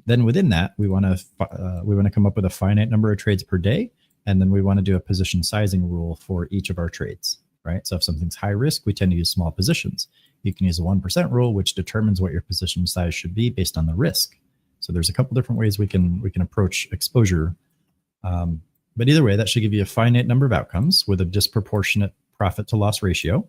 Then within that, we want to come up with a finite number of trades per day. And then we want to do a position sizing rule for each of our trades. Right? So if something's high risk, we tend to use small positions. You can use a 1% rule, which determines what your position size should be based on the risk. So there's a couple different ways we can approach exposure. But either way, that should give you a finite number of outcomes with a disproportionate profit to loss ratio.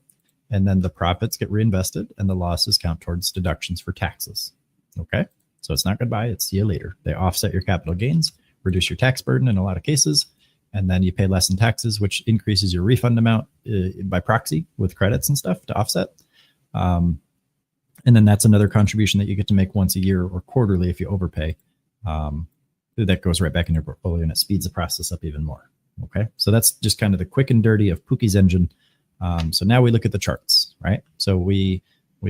And then the profits get reinvested and the losses count towards deductions for taxes. Okay. So it's not goodbye, it's see you later. They offset your capital gains, reduce your tax burden in a lot of cases. And then you pay less in taxes, which increases your refund amount by proxy with credits and stuff to offset. And then that's another contribution that you get to make once a year or quarterly if you overpay. That goes right back in your portfolio and it speeds the process up even more. Okay, so that's just kind of the quick and dirty of Pookie's engine. So now we look at the charts, right? So we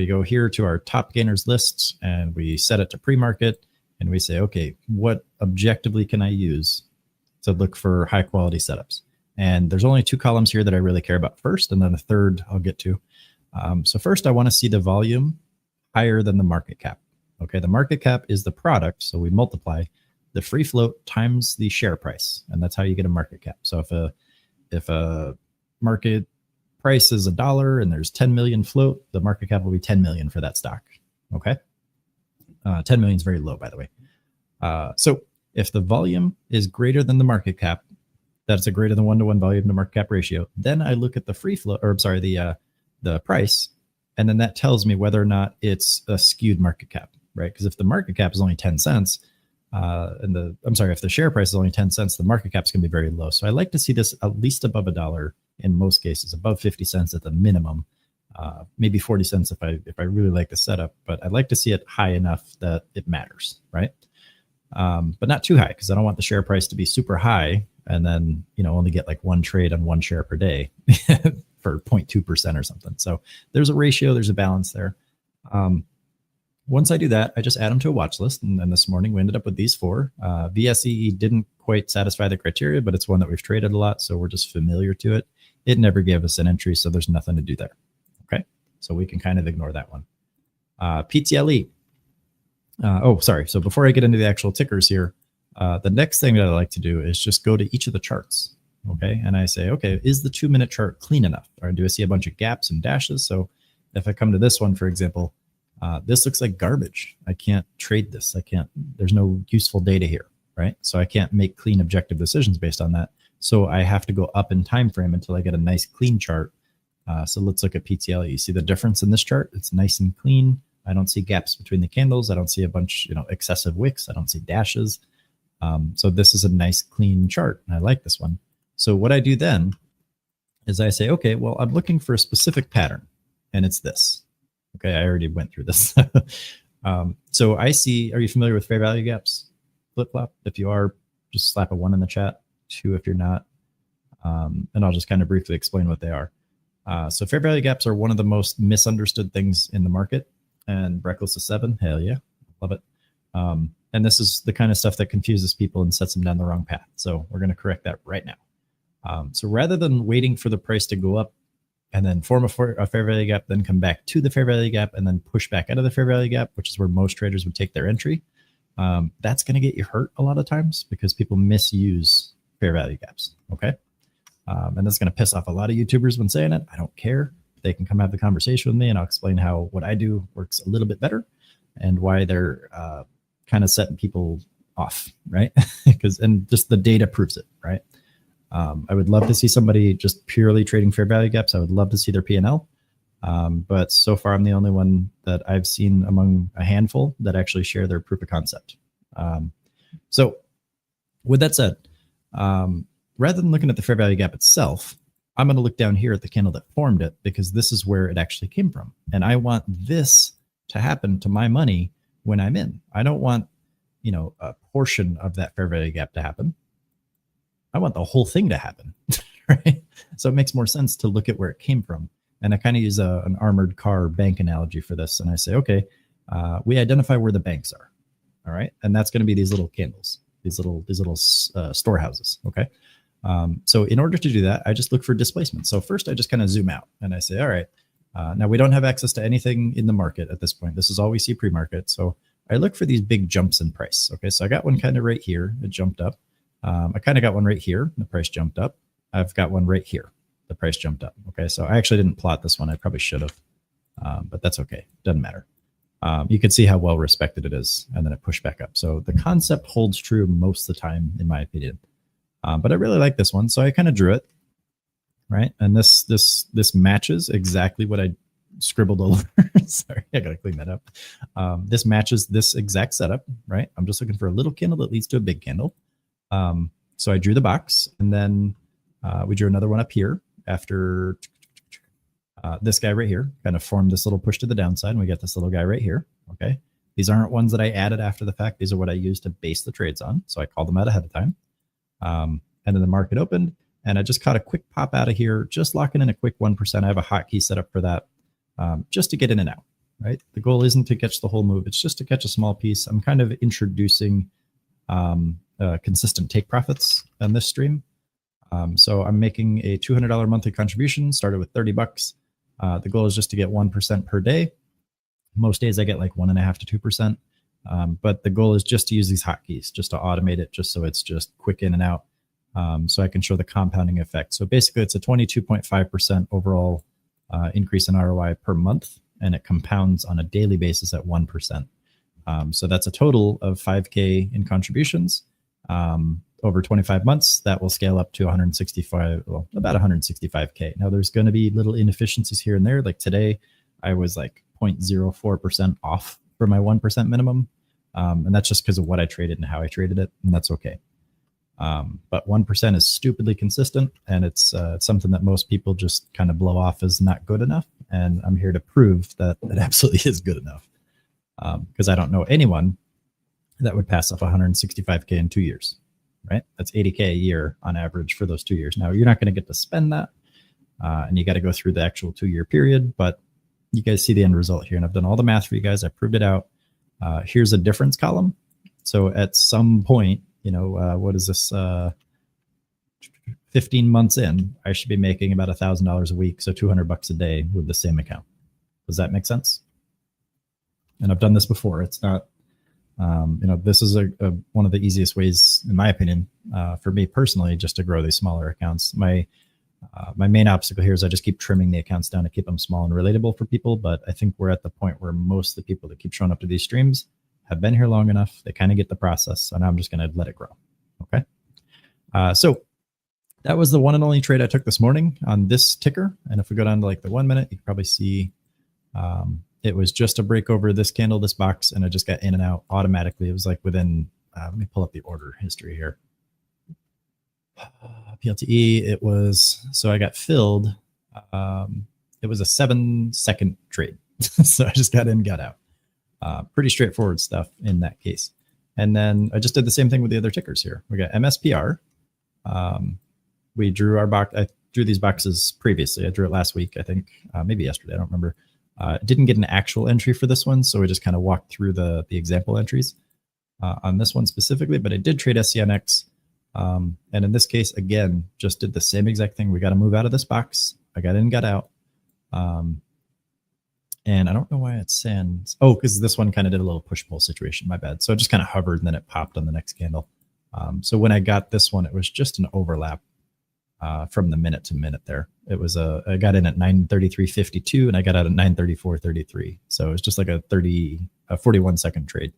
go here to our top gainers lists and we set it to pre-market and we say, okay, what objectively can I use to look for high quality setups? And there's only two columns here that I really care about first, and then a third I'll get to. So first I want to see the volume higher than the market cap. Okay, the market cap is the product, so we multiply the free float times the share price, and that's how you get a market cap. So if a market price is $1 and there's 10 million float, the market cap will be 10 million for that stock. Okay, 10 million is very low, by the way. So if the volume is greater than the market cap, that's a greater than 1-to-1 volume to market cap ratio, then I look at the free float, or I'm sorry, the price, and then that tells me whether or not it's a skewed market cap, right? Because if the market cap is only 10 cents, if the share price is only 10 cents, the market cap is going to be very low. So I like to see this at least above $1 in most cases, above 50 cents at the minimum. maybe 40 cents if I really like the setup, but I'd like to see it high enough that it matters, right? But not too high, because I don't want the share price to be super high and then, only get like one trade on one share per day for 0.2% or something. So there's a ratio, there's a balance there. Once I do that, I just add them to a watch list. And then this morning we ended up with these four. VSE didn't quite satisfy the criteria, but it's one that we've traded a lot, so we're just familiar to it. It never gave us an entry, so there's nothing to do there. Okay, so we can kind of ignore that one. PTLE. Sorry. So before I get into the actual tickers here, the next thing that I like to do is just go to each of the charts. Okay, and I say, okay, is the 2-minute chart clean enough? Or do I see a bunch of gaps and dashes? So if I come to this one, for example, this looks like garbage. I can't trade this. There's no useful data here, right? So I can't make clean objective decisions based on that. So I have to go up in time frame until I get a nice clean chart. So let's look at PTL. You see the difference in this chart? It's nice and clean. I don't see gaps between the candles. I don't see a bunch, excessive wicks. I don't see dashes. So this is a nice clean chart, and I like this one. So what I do then is I say, okay, well, I'm looking for a specific pattern, and it's this. Okay, I already went through this. So I see, are you familiar with fair value gaps? Flip-flop? If you are, just slap a 1 in the chat, 2 if you're not. And I'll just kind of briefly explain what they are. So fair value gaps are one of the most misunderstood things in the market. And Reckless is 7, hell yeah, love it. And this is the kind of stuff that confuses people and sets them down the wrong path. So we're going to correct that right now. So rather than waiting for the price to go up and then form a fair value gap, then come back to the fair value gap and then push back out of the fair value gap, which is where most traders would take their entry, that's going to get you hurt a lot of times because people misuse fair value gaps, okay? And that's going to piss off a lot of YouTubers when saying it. I don't care. They can come have the conversation with me and I'll explain how what I do works a little bit better and why they're kind of setting people off, right? And just the data proves it, right? I would love to see somebody just purely trading fair value gaps. I would love to see their P&L. But so far, I'm the only one that I've seen among a handful that actually share their proof of concept. So with that said, rather than looking at the fair value gap itself, I'm going to look down here at the candle that formed it because this is where it actually came from. And I want this to happen to my money when I'm in. I don't want, a portion of that fair value gap to happen. I want the whole thing to happen, right? So it makes more sense to look at where it came from. And I kind of use an armored car bank analogy for this. And I say, okay, we identify where the banks are, all right? And that's going to be these little candles, these little storehouses, okay? So in order to do that, I just look for displacement. So first I just kind of zoom out and I say, all right, now we don't have access to anything in the market at this point. This is all we see pre-market. So I look for these big jumps in price. Okay, so I got one kind of right here. It jumped up. I kind of got one right here. The price jumped up. I've got one right here. The price jumped up. Okay, so I actually didn't plot this one. I probably should have, but that's okay. Doesn't matter. You can see how well respected it is, and then it pushed back up. So the concept holds true most of the time, in my opinion. But I really like this one, so I kind of drew it, right? And this matches exactly what I scribbled all over. Sorry, I gotta clean that up. This matches this exact setup, right? I'm just looking for a little candle that leads to a big candle. So I drew the box, and then we drew another one up here after this guy right here kind of formed this little push to the downside, and we got this little guy right here. Okay, these aren't ones that I added after the fact. These are what I used to base the trades on. So I called them out ahead of time. And then the market opened, and I just caught a quick pop out of here, just locking in a quick 1%. I have a hotkey set up for that, just to get in and out, right? The goal isn't to catch the whole move. It's just to catch a small piece. I'm kind of introducing consistent take profits on this stream. So I'm making a $200 monthly contribution, started with 30 bucks. The goal is just to get 1% per day. Most days I get like 1.5 to 2%. But the goal is just to use these hotkeys, just to automate it, just so it's just quick in and out. So I can show the compounding effect. So basically it's a 22.5% overall increase in ROI per month, and it compounds on a daily basis at 1%. So that's a total of 5K in contributions. Over 25 months, that will scale up to 165, well, about 165K. Now there's going to be little inefficiencies here and there. Like today, I was like 0.04% off for my 1% minimum. And that's just because of what I traded and how I traded it. And that's okay. But 1% is stupidly consistent, and it's something that most people just kind of blow off as not good enough. And I'm here to prove that it absolutely is good enough. Because I don't know anyone that would pass off 165K in 2 years, right? That's 80K a year on average for those 2 years. Now, you're not going to get to spend that, and you got to go through the actual 2-year period, but you guys see the end result here, and I've done all the math for you guys. I proved it out. Here's a difference column. So at some point, what is this? 15 months in, I should be making about $1,000 a week, so $200 a day with the same account. Does that make sense? And I've done this before. It's not, this is one of the easiest ways, in my opinion, for me personally, just to grow these smaller accounts. My main obstacle here is I just keep trimming the accounts down to keep them small and relatable for people. But I think we're at the point where most of the people that keep showing up to these streams have been here long enough. They kind of get the process. So now I'm just going to let it grow. Okay. So that was the one and only trade I took this morning on this ticker. And if we go down to like the 1 minute, you can probably see it was just a break over this candle, this box, and it just got in and out automatically. It was like within, let me pull up the order history here. PLTE, it was, so I got filled. It was a 7-second trade. So I just got in, got out. Pretty straightforward stuff in that case. And then I just did the same thing with the other tickers here. We got MSPR. We drew our box. I drew these boxes previously. I drew it last week, I think, maybe yesterday. I don't remember. Didn't get an actual entry for this one, so we just kind of walked through the example entries on this one specifically. But I did trade SCNX. And in this case, again, just did the same exact thing. We got to move out of this box. I got in, got out. And I don't know why it sends. Oh, because this one kind of did a little push-pull situation. My bad. So it just kind of hovered and then it popped on the next candle. So when I got this one, it was just an overlap from the minute to minute there. It was I got in at 9:33.52 and I got out at 9:34.33. So it was just like a 41-second trade.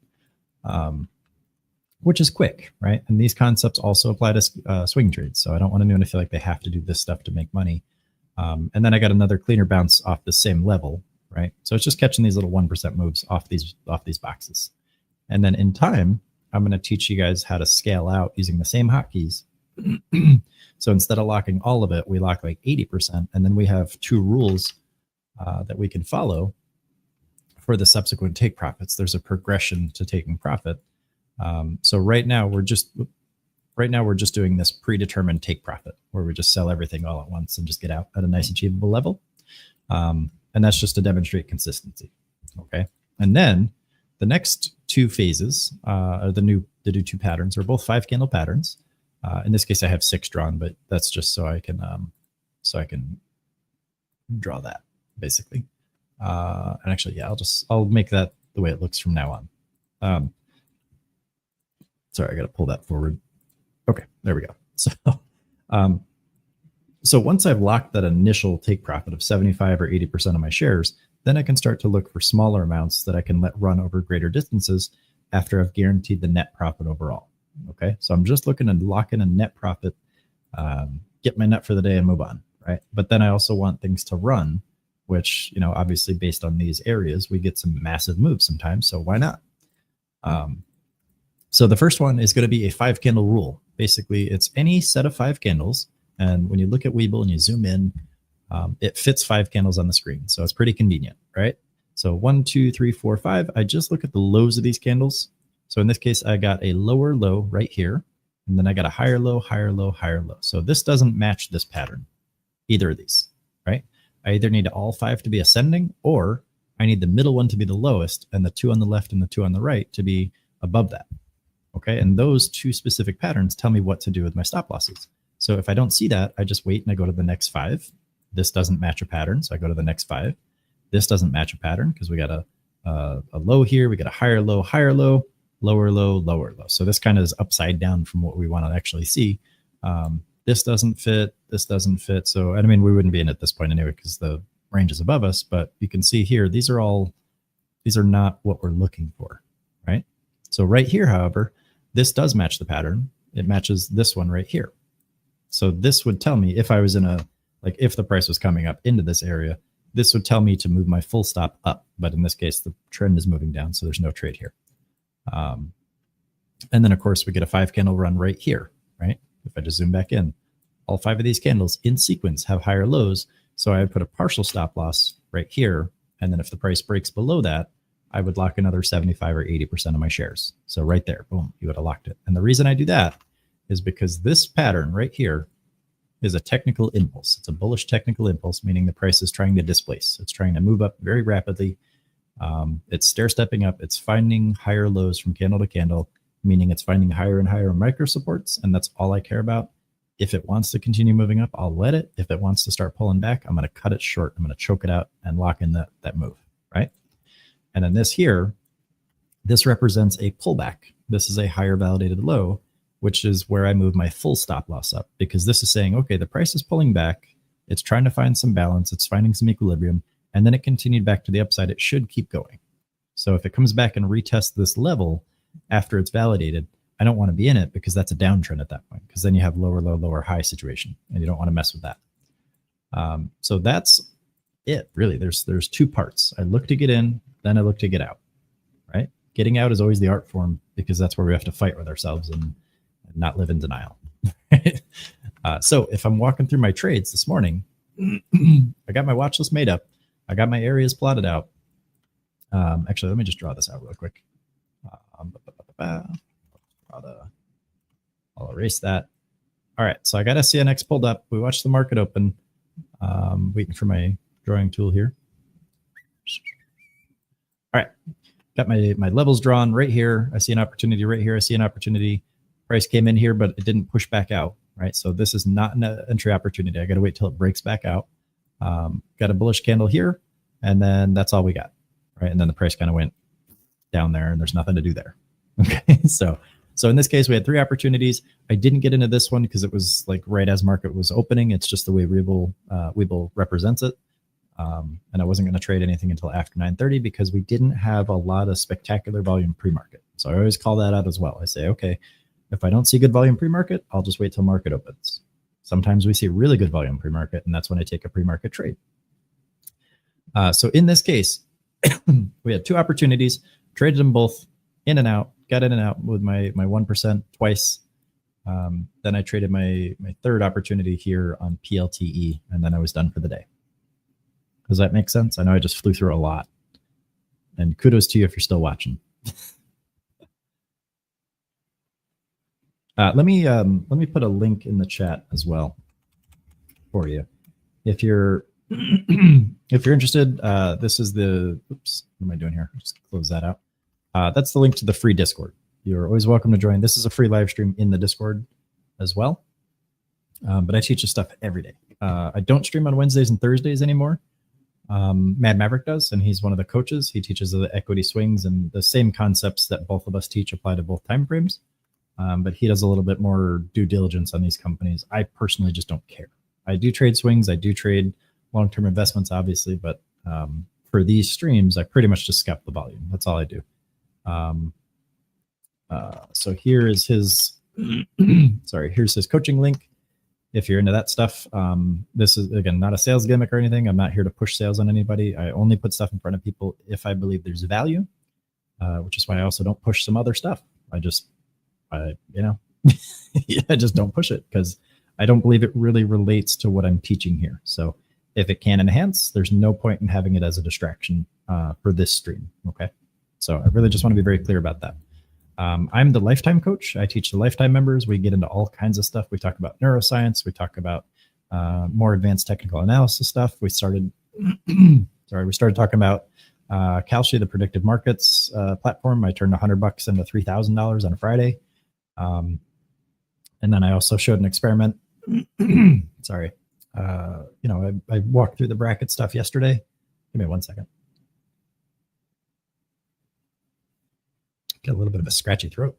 Which is quick, right? And these concepts also apply to swing trades. So I don't want anyone to feel like they have to do this stuff to make money. And then I got another cleaner bounce off the same level, right? So it's just catching these little 1% moves off these boxes. And then in time, I'm going to teach you guys how to scale out using the same hotkeys. So instead of locking all of it, we lock like 80%. And then we have 2 rules that we can follow for the subsequent take profits. There's a progression to taking profit. So right now we're just doing this predetermined take profit where we just sell everything all at once and just get out at a nice achievable level. And that's just to demonstrate consistency. Okay. And then the next 2 phases are the new 2 patterns are both 5-candle patterns. In this case, I have 6 drawn, but that's just so I can draw that basically. And actually, yeah, I'll make that the way it looks from now on. Sorry, I got to pull that forward. Okay, there we go. So once I've locked that initial take profit of 75 or 80% of my shares, then I can start to look for smaller amounts that I can let run over greater distances after I've guaranteed the net profit overall. Okay, so I'm just looking to lock in a net profit, get my net for the day and move on, right? But then I also want things to run, which, obviously based on these areas, we get some massive moves sometimes. So why not? So the first one is going to be a 5-candle rule. Basically, it's any set of 5 candles. And when you look at Webull and you zoom in, it fits 5 candles on the screen. So it's pretty convenient, right? So 1, 2, 3, 4, 5. I just look at the lows of these candles. So in this case, I got a lower low right here. And then I got a higher low, higher low, higher low. So this doesn't match this pattern, either of these, right? I either need all 5 to be ascending, or I need the middle one to be the lowest and the 2 on the left and the 2 on the right to be above that. Okay, and those 2 specific patterns tell me what to do with my stop losses. So if I don't see that, I just wait and I go to the next 5. This doesn't match a pattern, so I go to the next 5. This doesn't match a pattern because we got a low here, we got a higher low, lower low, lower low. So this kind of is upside down from what we want to actually see. This doesn't fit, this doesn't fit. So, I mean, we wouldn't be in at this point anyway because the range is above us, but you can see here, these are not what we're looking for, right? So right here, however, this does match the pattern. It matches this one right here. So this would tell me if I was if the price was coming up into this area, this would tell me to move my full stop up. But in this case, the trend is moving down, so there's no trade here. And then, of course, we get a 5-candle run right here, right? If I just zoom back in, all 5 of these candles in sequence have higher lows. So I would put a partial stop loss right here. And then if the price breaks below that, I would lock another 75 or 80% of my shares. So right there, boom, you would have locked it. And the reason I do that is because this pattern right here is a technical impulse. It's a bullish technical impulse, meaning the price is trying to displace. It's trying to move up very rapidly. It's stair stepping up. It's finding higher lows from candle to candle, meaning it's finding higher and higher micro supports. And that's all I care about. If it wants to continue moving up, I'll let it. If it wants to start pulling back, I'm going to cut it short. I'm going to choke it out and lock in that move, right? And then this here, this represents a pullback. This is a higher validated low, which is where I move my full stop loss up, because this is saying, okay, the price is pulling back. It's trying to find some balance. It's finding some equilibrium. And then it continued back to the upside. It should keep going. So if it comes back and retests this level after it's validated, I don't want to be in it, because that's a downtrend at that point, because then you have lower low, lower high situation, and you don't want to mess with that. So that's it, really. There's two parts. I look to get in, then I look to get out, right? Getting out is always the art form, because that's where we have to fight with ourselves and not live in denial. So if I'm walking through my trades this morning, I got my watch list made up. I got my areas plotted out. Actually, let me just draw this out real quick. I'll erase that. All right, so I got SCNX pulled up. We watched the market open. Waiting for my drawing tool here. All right, got my levels drawn right here. I see an opportunity right here. I see an opportunity. Price came in here, but it didn't push back out, right? So this is not an entry opportunity. I got to wait till it breaks back out. Got a bullish candle here, and then that's all we got, right? And then the price kind of went down there, and there's nothing to do there. Okay, so in this case, we had three opportunities. I didn't get into this one because it was like right as market was opening. It's just the way Webull represents it. And I wasn't going to trade anything until after 9:30 because we didn't have a lot of spectacular volume pre-market. So I always call that out as well. I say, okay, if I don't see good volume pre-market, I'll just wait till market opens. Sometimes we see really good volume pre-market, and that's when I take a pre-market trade. So in this case, we had two opportunities, traded them both in and out, got in and out with my 1% twice. Then I traded my third opportunity here on PLTE, and then I was done for the day. Does that make sense? I know I just flew through a lot, and kudos to you if you're still watching. Let me put a link in the chat as well for you. If you're if you're interested, this is the, oops, what am I doing here? Just close that out. That's the link to the free Discord. You're always welcome to join. This is a free live stream in the Discord as well. But I teach this stuff every day. I don't stream on Wednesdays and Thursdays anymore. Mad Maverick does, and he's one of the coaches. He teaches the equity swings, and the same concepts that both of us teach apply to both time frames. But he does a little bit more due diligence on these companies. I personally just don't care. I do trade swings. I do trade long-term investments, obviously, but for these streams, I pretty much just scalp the volume. That's all I do. So here is his, sorry, here's his coaching link. If you're into that stuff, this is, again, not a sales gimmick or anything. I'm not here to push sales on anybody. I only put stuff in front of people if I believe there's value, which is why I also don't push some other stuff. I just don't push it because I don't believe it really relates to what I'm teaching here. So if it can enhance, there's no point in having it as a distraction for this stream. Okay. So I really just want to be very clear about that. I'm the lifetime coach. I teach the lifetime members. We get into all kinds of stuff. We talk about neuroscience. We talk about more advanced technical analysis stuff. We started, we started talking about Kalshi, the predictive markets platform. I turned $100 into $3,000 on a Friday. And then I also showed an experiment. Sorry. I walked through the bracket stuff yesterday. Give me 1 second. Got a little bit of a scratchy throat.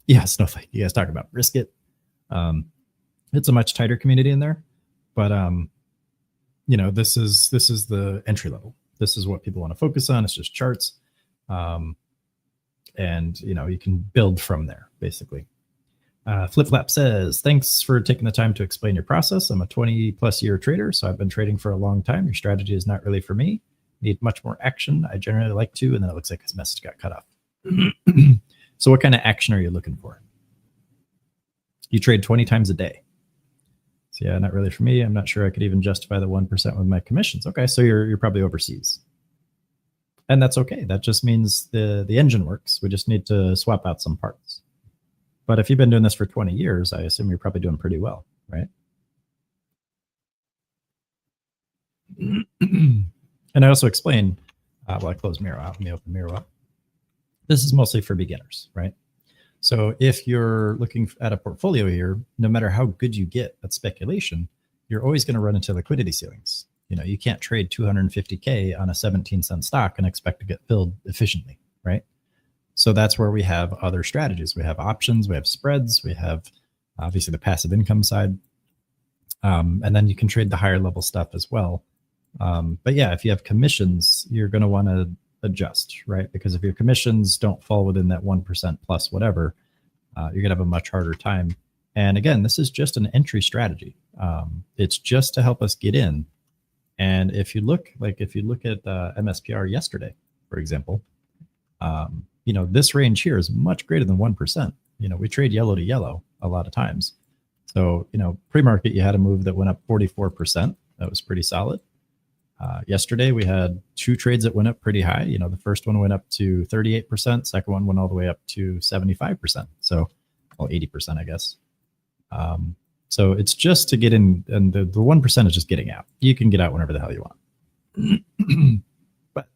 Yeah, Snowflake. You guys talk about risk it. It's a much tighter community in there, but this is the entry level. This is what people want to focus on. It's just charts, and you can build from there basically. Flip Flap says, thanks for taking the time to explain your process. I'm a 20+ year trader, so I've been trading for a long time. Your strategy is not really for me. Need much more action. I generally like to, and then it looks like his message got cut off. So what kind of action are you looking for? You trade 20 times a day. Yeah, not really for me. I'm not sure I could even justify the 1% with my commissions. Okay, so you're probably overseas. And that's okay. That just means the engine works. We just need to swap out some parts. But if you've been doing this for 20 years, I assume you're probably doing pretty well, right? And I also explained, well, I closed Miro out. Let me open Miro up. This is mostly for beginners, right? So if you're looking at a portfolio here, no matter how good you get at speculation, you're always going to run into liquidity ceilings. You know, you can't trade 250K on a 17-cent stock and expect to get filled efficiently, right? So that's where we have other strategies. We have options, we have spreads, we have obviously the passive income side. And then you can trade the higher level stuff as well. But yeah, if you have commissions, you're going to want to adjust, right? Because if your commissions don't fall within that 1% plus whatever, you're going to have a much harder time. And again, this is just an entry strategy. It's just to help us get in. And if you look at MSPR yesterday, for example, you know, this range here is much greater than 1%. You know, we trade yellow to yellow a lot of times. So, you know, pre-market, you had a move that went up 44%. That was pretty solid. Yesterday, we had two trades that went up pretty high. You know, the first one went up to 38%. Second one went all the way up to 75%. So, well, 80%, I guess. So it's just to get in, and the 1% is just getting out. You can get out whenever the hell you want. But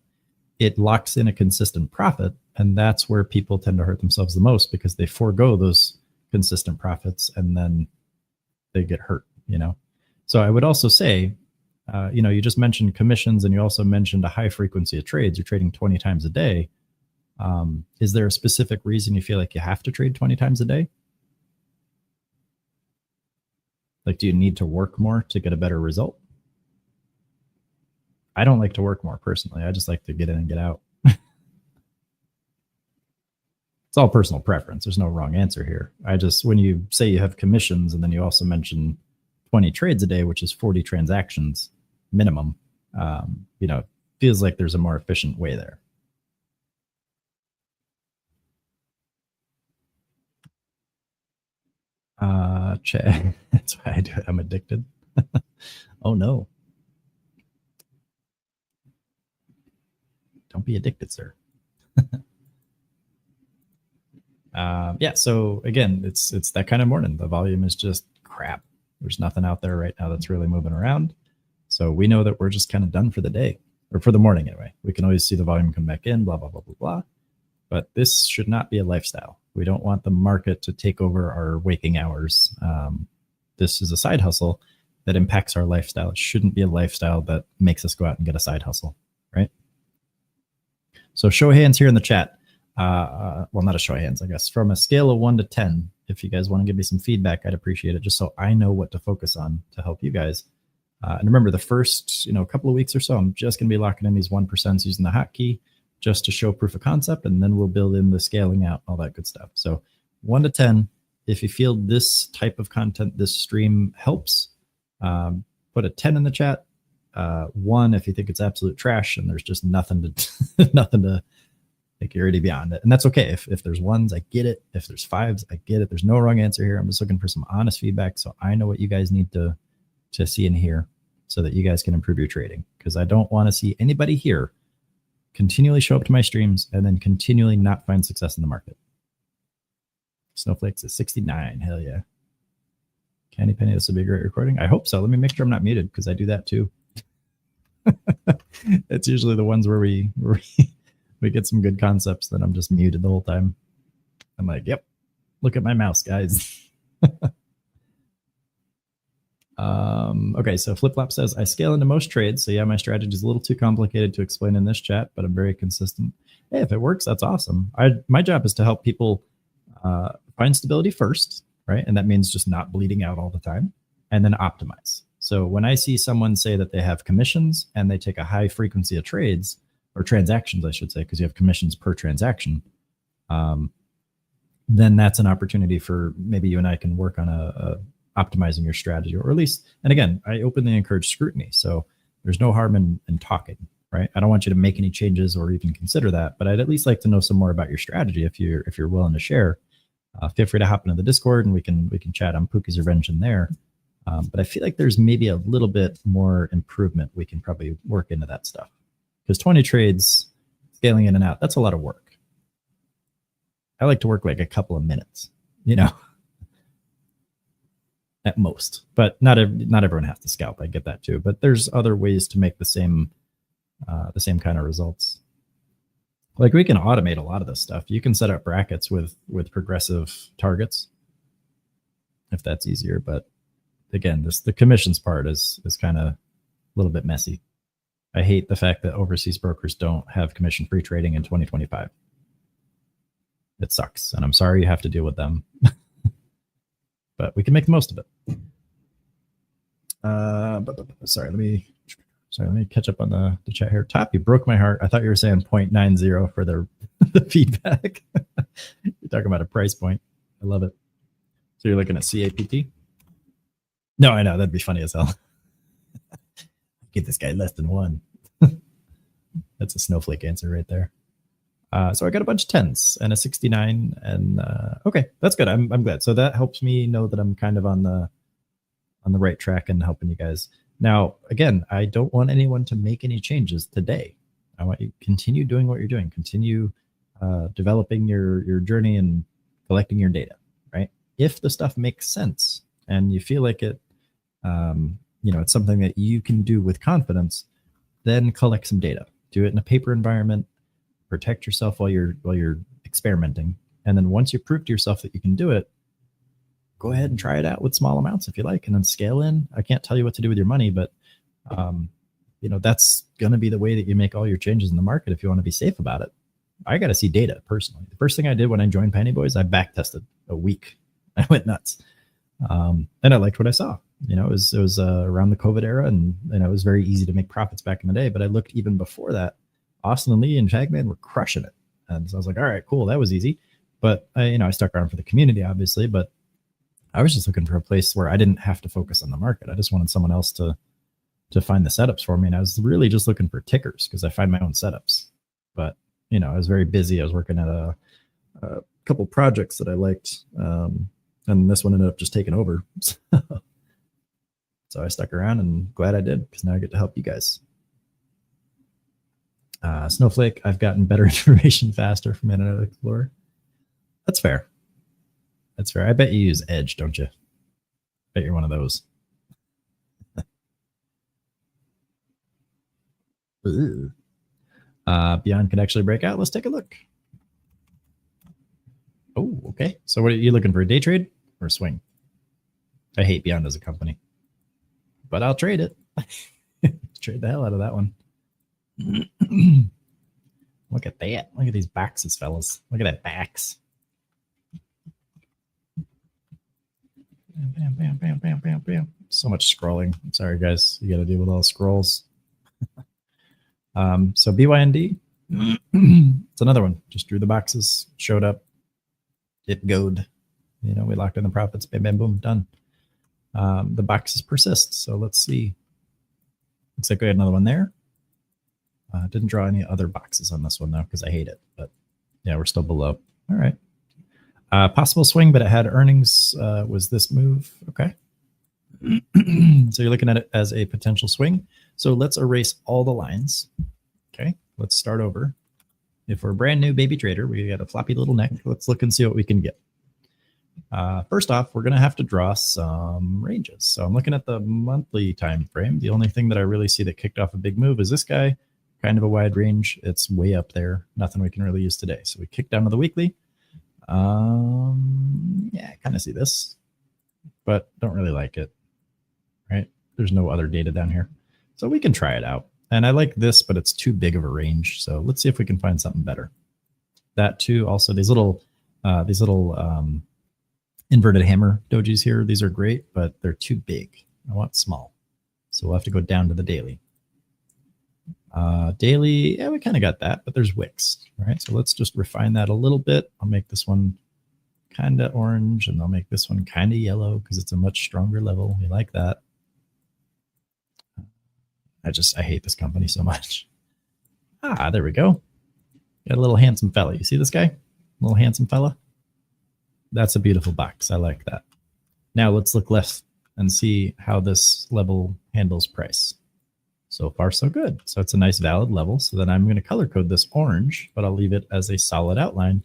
it locks in a consistent profit, and that's where people tend to hurt themselves the most because they forego those consistent profits and then they get hurt, you know? So I would also say, you know, you just mentioned commissions and you also mentioned a high frequency of trades. You're trading 20 times a day. Is there a specific reason you feel like you have to trade 20 times a day? Like, do you need to work more to get a better result? I don't like to work more personally. I just like to get in and get out. It's all personal preference. There's no wrong answer here. When you say you have commissions and then you also mention 20 trades a day, which is 40 transactions minimum, you know, feels like there's a more efficient way there. That's why I do it. I'm addicted. Oh no. Don't be addicted, sir. Yeah, so again, it's that kind of morning. The volume is just crap. There's nothing out there right now that's really moving around. So we know that we're just kind of done for the day, or for the morning anyway. We can always see the volume come back in, blah, blah, blah, blah, blah. But this should not be a lifestyle. We don't want the market to take over our waking hours. This is a side hustle that impacts our lifestyle. It shouldn't be a lifestyle that makes us go out and get a side hustle, right? So show of hands here in the chat. Well, not a show of hands, I guess. From a scale of 1 to 10, if you guys want to give me some feedback, I'd appreciate it, just so I know what to focus on to help you guys. And remember, the first couple of weeks or so, I'm just going to be locking in these 1% using the hotkey just to show proof of concept, and then we'll build in the scaling out, all that good stuff. So 1 to 10, if you feel this type of content, this stream helps, put a 10 in the chat. 1 if you think it's absolute trash and there's just nothing to nothing to like, you're already beyond it. And that's okay. If there's 1s, I get it. If there's 5s, I get it. There's no wrong answer here. I'm just looking for some honest feedback so I know what you guys need to see and hear so that you guys can improve your trading, because I don't want to see anybody here continually show up to my streams and then continually not find success in the market. Snowflakes is 69. Hell yeah. Candy Penny, this will be a great recording. I hope so. Let me make sure I'm not muted, because I do that too. It's usually the ones where we get some good concepts that I'm just muted the whole time. I'm like, yep, look at my mouse, guys. Okay, so Flip-Flop says, I scale into most trades. So yeah, my strategy is a little too complicated to explain in this chat, but I'm very consistent. Hey, if it works, that's awesome. My job is to help people find stability first, right? And that means just not bleeding out all the time, and then optimize. So when I see someone say that they have commissions and they take a high frequency of trades, or transactions, I should say, because you have commissions per transaction, then that's an opportunity for maybe you and I can work on optimizing your strategy, or at least, and again, I openly encourage scrutiny. So there's no harm in talking, right? I don't want you to make any changes or even consider that, but I'd at least like to know some more about your strategy. If you're willing to share, feel free to hop into the Discord and we can chat on PookiesRevenge in there. But I feel like there's maybe a little bit more improvement we can probably work into that stuff. Because 20 trades, scaling in and out, that's a lot of work. I like to work like a couple of minutes, you know, at most. But not everyone has to scalp. I get that too. But there's other ways to make the same kind of results. Like we can automate a lot of this stuff. You can set up brackets with progressive targets if that's easier. But again, the commissions part is kind of a little bit messy. I hate the fact that overseas brokers don't have commission-free trading in 2025. It sucks, and I'm sorry you have to deal with them. But we can make the most of it. Sorry, let me catch up on the chat here. Top, you broke my heart. I thought you were saying 0.90 for the feedback. You're talking about a price point. I love it. So you're looking at CAPT? No, I know. That'd be funny as hell. Give this guy less than 1. That's a snowflake answer right there. So I got a bunch of 10s and a 69, and okay, that's good. I'm glad. So that helps me know that I'm kind of on the right track and helping you guys. Now, again, I don't want anyone to make any changes today. I want you to continue doing what you're doing. Continue developing your journey and collecting your data, right? If the stuff makes sense and you feel like it, it's something that you can do with confidence, then collect some data. Do it in a paper environment. Protect yourself while you're experimenting. And then once you prove to yourself that you can do it, go ahead and try it out with small amounts if you like, and then scale in. I can't tell you what to do with your money, but that's going to be the way that you make all your changes in the market if you want to be safe about it. I got to see data personally. The first thing I did when I joined Penny Boys, I back tested a week. I went nuts. And I liked what I saw. It was around the COVID era, and it was very easy to make profits back in the day. But I looked even before that. Austin and Lee and Shagman were crushing it, and so I was like, all right, cool, that was easy. But I stuck around for the community, obviously. But I was just looking for a place where I didn't have to focus on the market. I just wanted someone else to find the setups for me, and I was really just looking for tickers because I find my own setups. But I was very busy. I was working at a couple projects that I liked, and this one ended up just taking over. So I stuck around, and glad I did, because now I get to help you guys. Snowflake, I've gotten better information faster from Internet Explorer. That's fair. That's fair. I bet you use Edge, don't you? Bet you're one of those. Beyond can actually break out. Let's take a look. Oh, okay. So what are you looking for, a day trade or a swing? I hate Beyond as a company, but I'll trade it. Trade the hell out of that one. Look at that. Look at these boxes, fellas. Look at that backs. Bam, bam, bam, bam, bam, bam. So much scrolling. I'm sorry, guys. You got to deal with all the scrolls. So BYND, it's another one. Just drew the boxes, showed up, it goed. We locked in the profits. Bam, bam, boom, done. The boxes persist. So let's see. Looks like we had another one there. Didn't draw any other boxes on this one, though, because I hate it. But yeah, we're still below. All right. Possible swing, but it had earnings. Was this move? Okay. So you're looking at it as a potential swing. So let's erase all the lines. Okay. Let's start over. If we're a brand new baby trader, we got a floppy little neck. Let's look and see what we can get. First off, we're going to have to draw some ranges. So I'm looking at the monthly time frame. The only thing that I really see that kicked off a big move is this guy. Kind of a wide range. It's way up there. Nothing we can really use today. So we kick down to the weekly. Yeah, I kind of see this, but don't really like it, right? There's no other data down here. So we can try it out. And I like this, but it's too big of a range. So let's see if we can find something better. That too. Also, these little inverted hammer dojis here. These are great, but they're too big. I want small. So we'll have to go down to the daily. Daily, yeah, we kind of got that, but there's wicks, right? So let's just refine that a little bit. I'll make this one kind of orange, and I'll make this one kind of yellow because it's a much stronger level. We like that. I hate this company so much. There we go. Got a little handsome fella. You see this guy? Little handsome fella? That's a beautiful box. I like that. Now let's look less and see how this level handles price. So far, so good. So it's a nice valid level. So then I'm going to color code this orange, but I'll leave it as a solid outline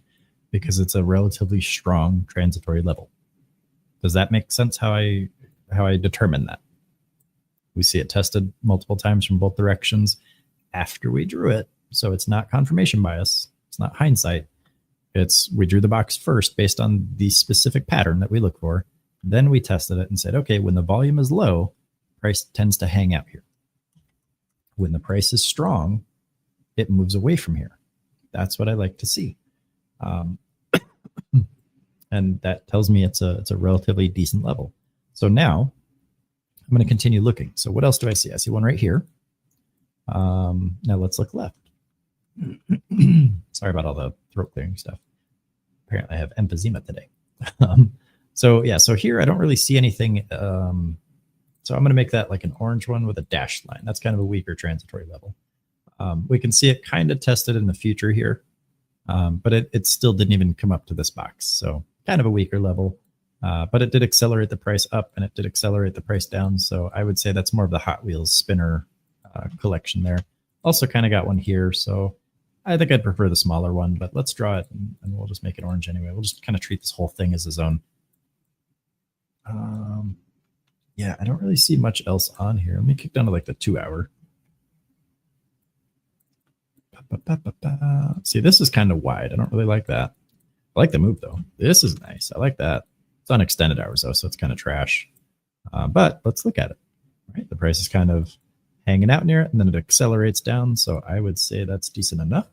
because it's a relatively strong transitory level. Does that make sense how I determine that? We see it tested multiple times from both directions after we drew it. So it's not confirmation bias. It's not hindsight. It's we drew the box first based on the specific pattern that we look for. Then we tested it and said, okay, when the volume is low, price tends to hang out here. When the price is strong, it moves away from here. That's what I like to see. And that tells me it's a relatively decent level. So now I'm going to continue looking. So what else do I see? I see one right here. Now let's look left. Sorry about all the throat clearing stuff. Apparently I have emphysema today. So yeah, so here I don't really see anything. So I'm going to make that like an orange one with a dashed line. That's kind of a weaker transitory level. We can see it kind of tested in the future here, but it still didn't even come up to this box. So kind of a weaker level, but it did accelerate the price up and it did accelerate the price down. So I would say that's more of the Hot Wheels spinner collection there. Also kind of got one here. So I think I'd prefer the smaller one, but let's draw it and we'll just make it orange anyway. We'll just kind of treat this whole thing as a zone. Yeah, I don't really see much else on here. Let me kick down to like the 2 hour. See, this is kind of wide. I don't really like that. I like the move though. This is nice. I like that. It's on extended hours though, so it's kind of trash. But let's look at it. Right, the price is kind of hanging out near it, and then it accelerates down. So I would say that's decent enough.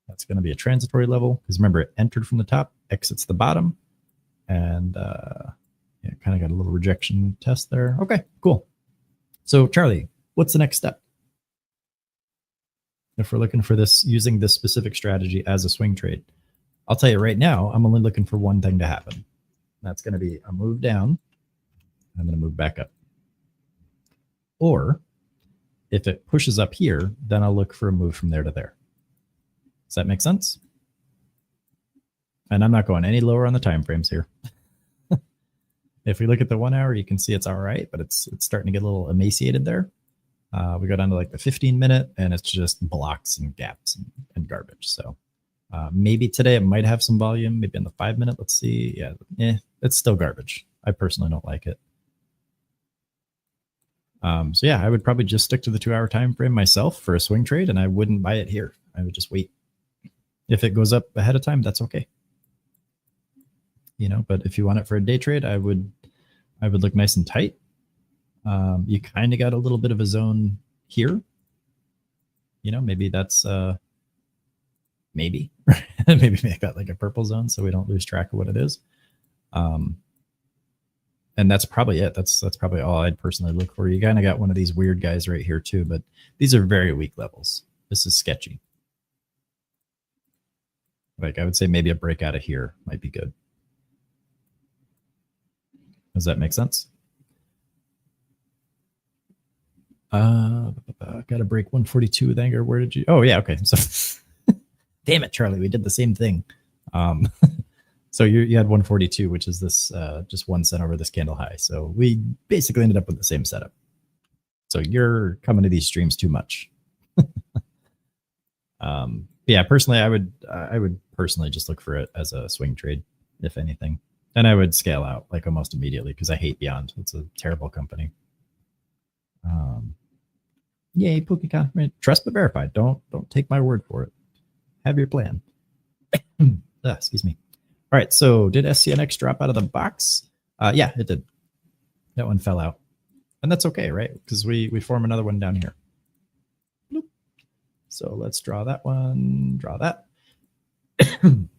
That's going to be a transitory level because remember, it entered from the top, exits the bottom, and yeah, kind of got a little rejection test there. Okay, cool. So Charlie, what's the next step? If we're looking for this, using this specific strategy as a swing trade, I'll tell you right now, I'm only looking for one thing to happen. That's going to be a move down. I'm going to move back up. Or if it pushes up here, then I'll look for a move from there to there. Does that make sense? And I'm not going any lower on the time frames here. If we look at the 1 hour, you can see it's all right, but it's starting to get a little emaciated there. We go down to like the 15-minute, and it's just blocks and gaps and garbage. So maybe today it might have some volume, maybe in the 5-minute. Let's see. Yeah, it's still garbage. I personally don't like it. So yeah, I would probably just stick to the 2 hour time frame myself for a swing trade, and I wouldn't buy it here. I would just wait. If it goes up ahead of time, that's okay. You know, but if you want it for a day trade, I would look nice and tight. You kind of got a little bit of a zone here. You know, maybe that's maybe maybe make that like a purple zone so we don't lose track of what it is. And that's probably it. That's probably all I'd personally look for. You kind of got one of these weird guys right here too, but these are very weak levels. This is sketchy. Like I would say maybe a break out of here might be good. Does that make sense? Got to break 142 with anger. Where did you? Oh yeah, okay. So, damn it, Charlie, we did the same thing. So you had 142, which is this just 1 cent over this candle high. So we basically ended up with the same setup. So you're coming to these streams too much. Yeah, personally, I would personally just look for it as a swing trade, if anything. And I would scale out like almost immediately because I hate Beyond. It's a terrible company. Yay, PookieCon. Trust but verified. Don't take my word for it. Have your plan. Excuse me. All right, so did SCNX drop out of the box? Yeah, it did. That one fell out. And that's okay, right? Because we form another one down here. Bloop. So let's draw that one, draw that.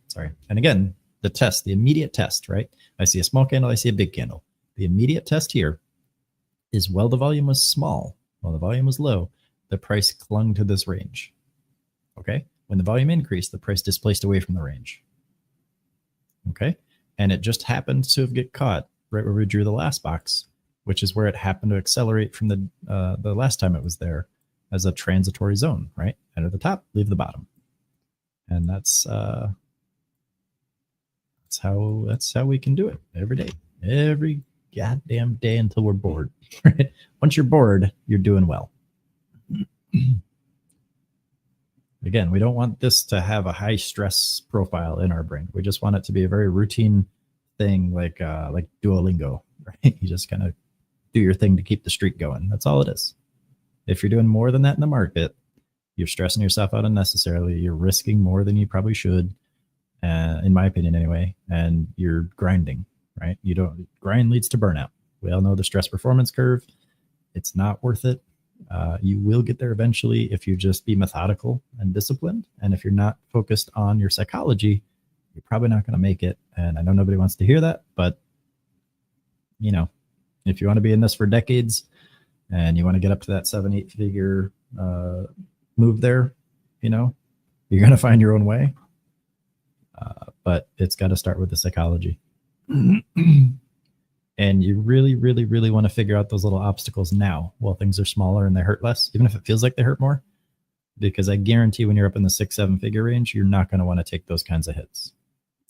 Sorry. And again, the test, the immediate test, right? I see a small candle, I see a big candle. The immediate test here is while the volume was small, while the volume was low, the price clung to this range. Okay? When the volume increased, the price displaced away from the range. Okay? And it just happened to get caught right where we drew the last box, which is where it happened to accelerate from the last time it was there as a transitory zone, right? Enter the top, leave the bottom. And that's how we can do it every day. Every goddamn day until we're bored. Right? Once you're bored, you're doing well. Again, we don't want this to have a high stress profile in our brain. We just want it to be a very routine thing, like Duolingo, right? You just kind of do your thing to keep the streak going. That's all it is. If you're doing more than that in the market, you're stressing yourself out unnecessarily. You're risking more than you probably should, in my opinion anyway, and you're grinding, right? Grind leads to burnout. We all know the stress performance curve. It's not worth it. You will get there eventually if you just be methodical and disciplined. And if you're not focused on your psychology, you're probably not going to make it. And I know nobody wants to hear that, but if you want to be in this for decades and you want to get up to that 7-8 figure move there, you're going to find your own way. But it's got to start with the psychology. And you really, really, really want to figure out those little obstacles now while things are smaller and they hurt less, even if it feels like they hurt more. Because I guarantee when you're up in the 6-7 figure range, you're not going to want to take those kinds of hits.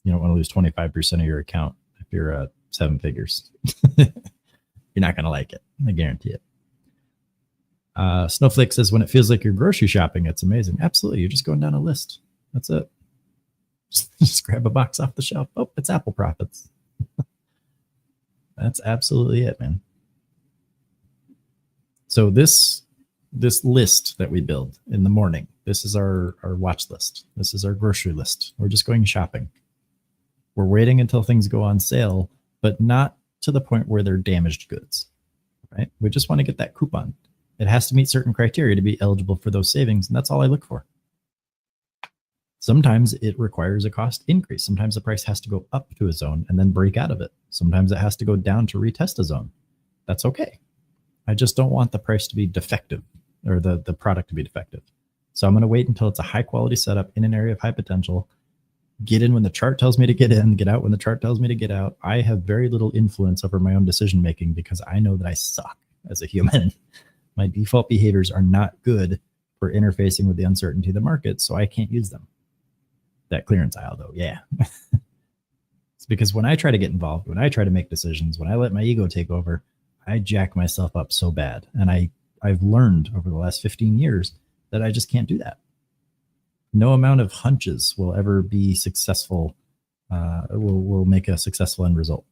You don't want to lose 25% of your account if you're at 7 figures. You're not going to like it. I guarantee it. Snowflake says, when it feels like you're grocery shopping, it's amazing. Absolutely. You're just going down a list. That's it. Just grab a box off the shelf. Oh, it's Apple profits. That's absolutely it, man. So this list that we build in the morning, this is our watch list. This is our grocery list. We're just going shopping. We're waiting until things go on sale, but not to the point where they're damaged goods, right? We just want to get that coupon. It has to meet certain criteria to be eligible for those savings, and that's all I look for. Sometimes it requires a cost increase. Sometimes the price has to go up to a zone and then break out of it. Sometimes it has to go down to retest a zone. That's okay. I just don't want the price to be defective or the product to be defective. So I'm going to wait until it's a high quality setup in an area of high potential. Get in when the chart tells me to get in, get out when the chart tells me to get out. I have very little influence over my own decision making because I know that I suck as a human. My default behaviors are not good for interfacing with the uncertainty of the market, so I can't use them. That clearance aisle though, yeah. It's because when I try to get involved, when I try to make decisions, when I let my ego take over, I jack myself up so bad. And I've learned over the last 15 years that I just can't do that. No amount of hunches will ever be successful, will make a successful end result.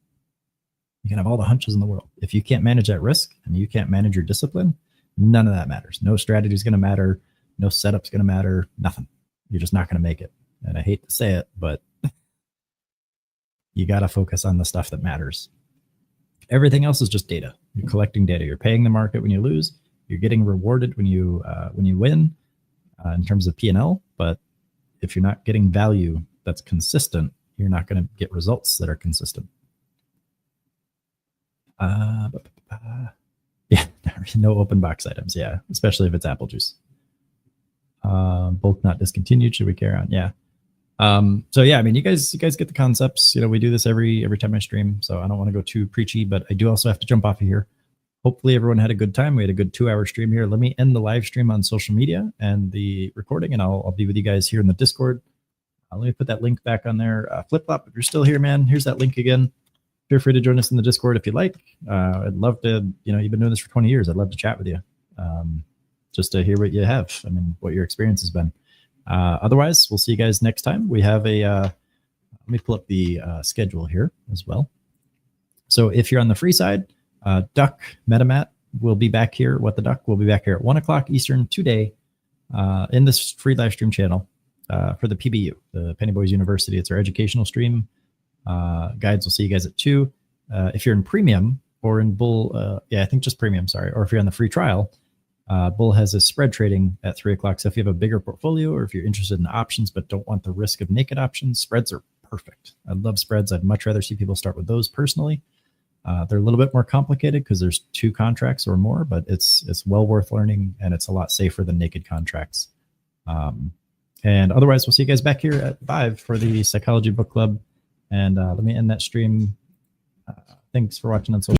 You can have all the hunches in the world. If you can't manage that risk and you can't manage your discipline, none of that matters. No strategy is going to matter. No setup's going to matter. Nothing. You're just not going to make it. And I hate to say it, but you got to focus on the stuff that matters. Everything else is just data. You're collecting data. You're paying the market when you lose. You're getting rewarded when you win in terms of P&L. But if you're not getting value that's consistent, you're not going to get results that are consistent. Yeah, no open box items. Yeah, especially if it's apple juice. Both not discontinued. Should we carry on? Yeah. So yeah, I mean, you guys get the concepts. We do this every time I stream, so I don't want to go too preachy, but I do also have to jump off of here. Hopefully everyone had a good time. We had a good 2-hour stream here. Let me end the live stream on social media and the recording, and I'll be with you guys here in the Discord. Let me put that link back on there. Flip Flop, if you're still here, man, here's that link again. Feel free to join us in the Discord if you like. I'd love to, you've been doing this for 20 years. I'd love to chat with you, just to hear what you have. I mean, what your experience has been. Otherwise, we'll see you guys next time. We have let me pull up the schedule here as well. So if you're on the free side, Duck MetaMat will be back here. What the Duck will be back here at 1 o'clock Eastern today in this free live stream channel for the PBU, the Penny Boys University. It's our educational stream. Guides will see you guys at 2. If you're in premium or in Bull, I think just premium, sorry. Or if you're on the free trial, Bull has a spread trading at 3 o'clock. So if you have a bigger portfolio or if you're interested in options but don't want the risk of naked options, spreads are perfect. I love spreads. I'd much rather see people start with those personally. They're a little bit more complicated because there's 2 contracts or more, but it's well worth learning and it's a lot safer than naked contracts. And otherwise, we'll see you guys back here at 5 for the Psychology Book Club. And let me end that stream. Thanks for watching on social.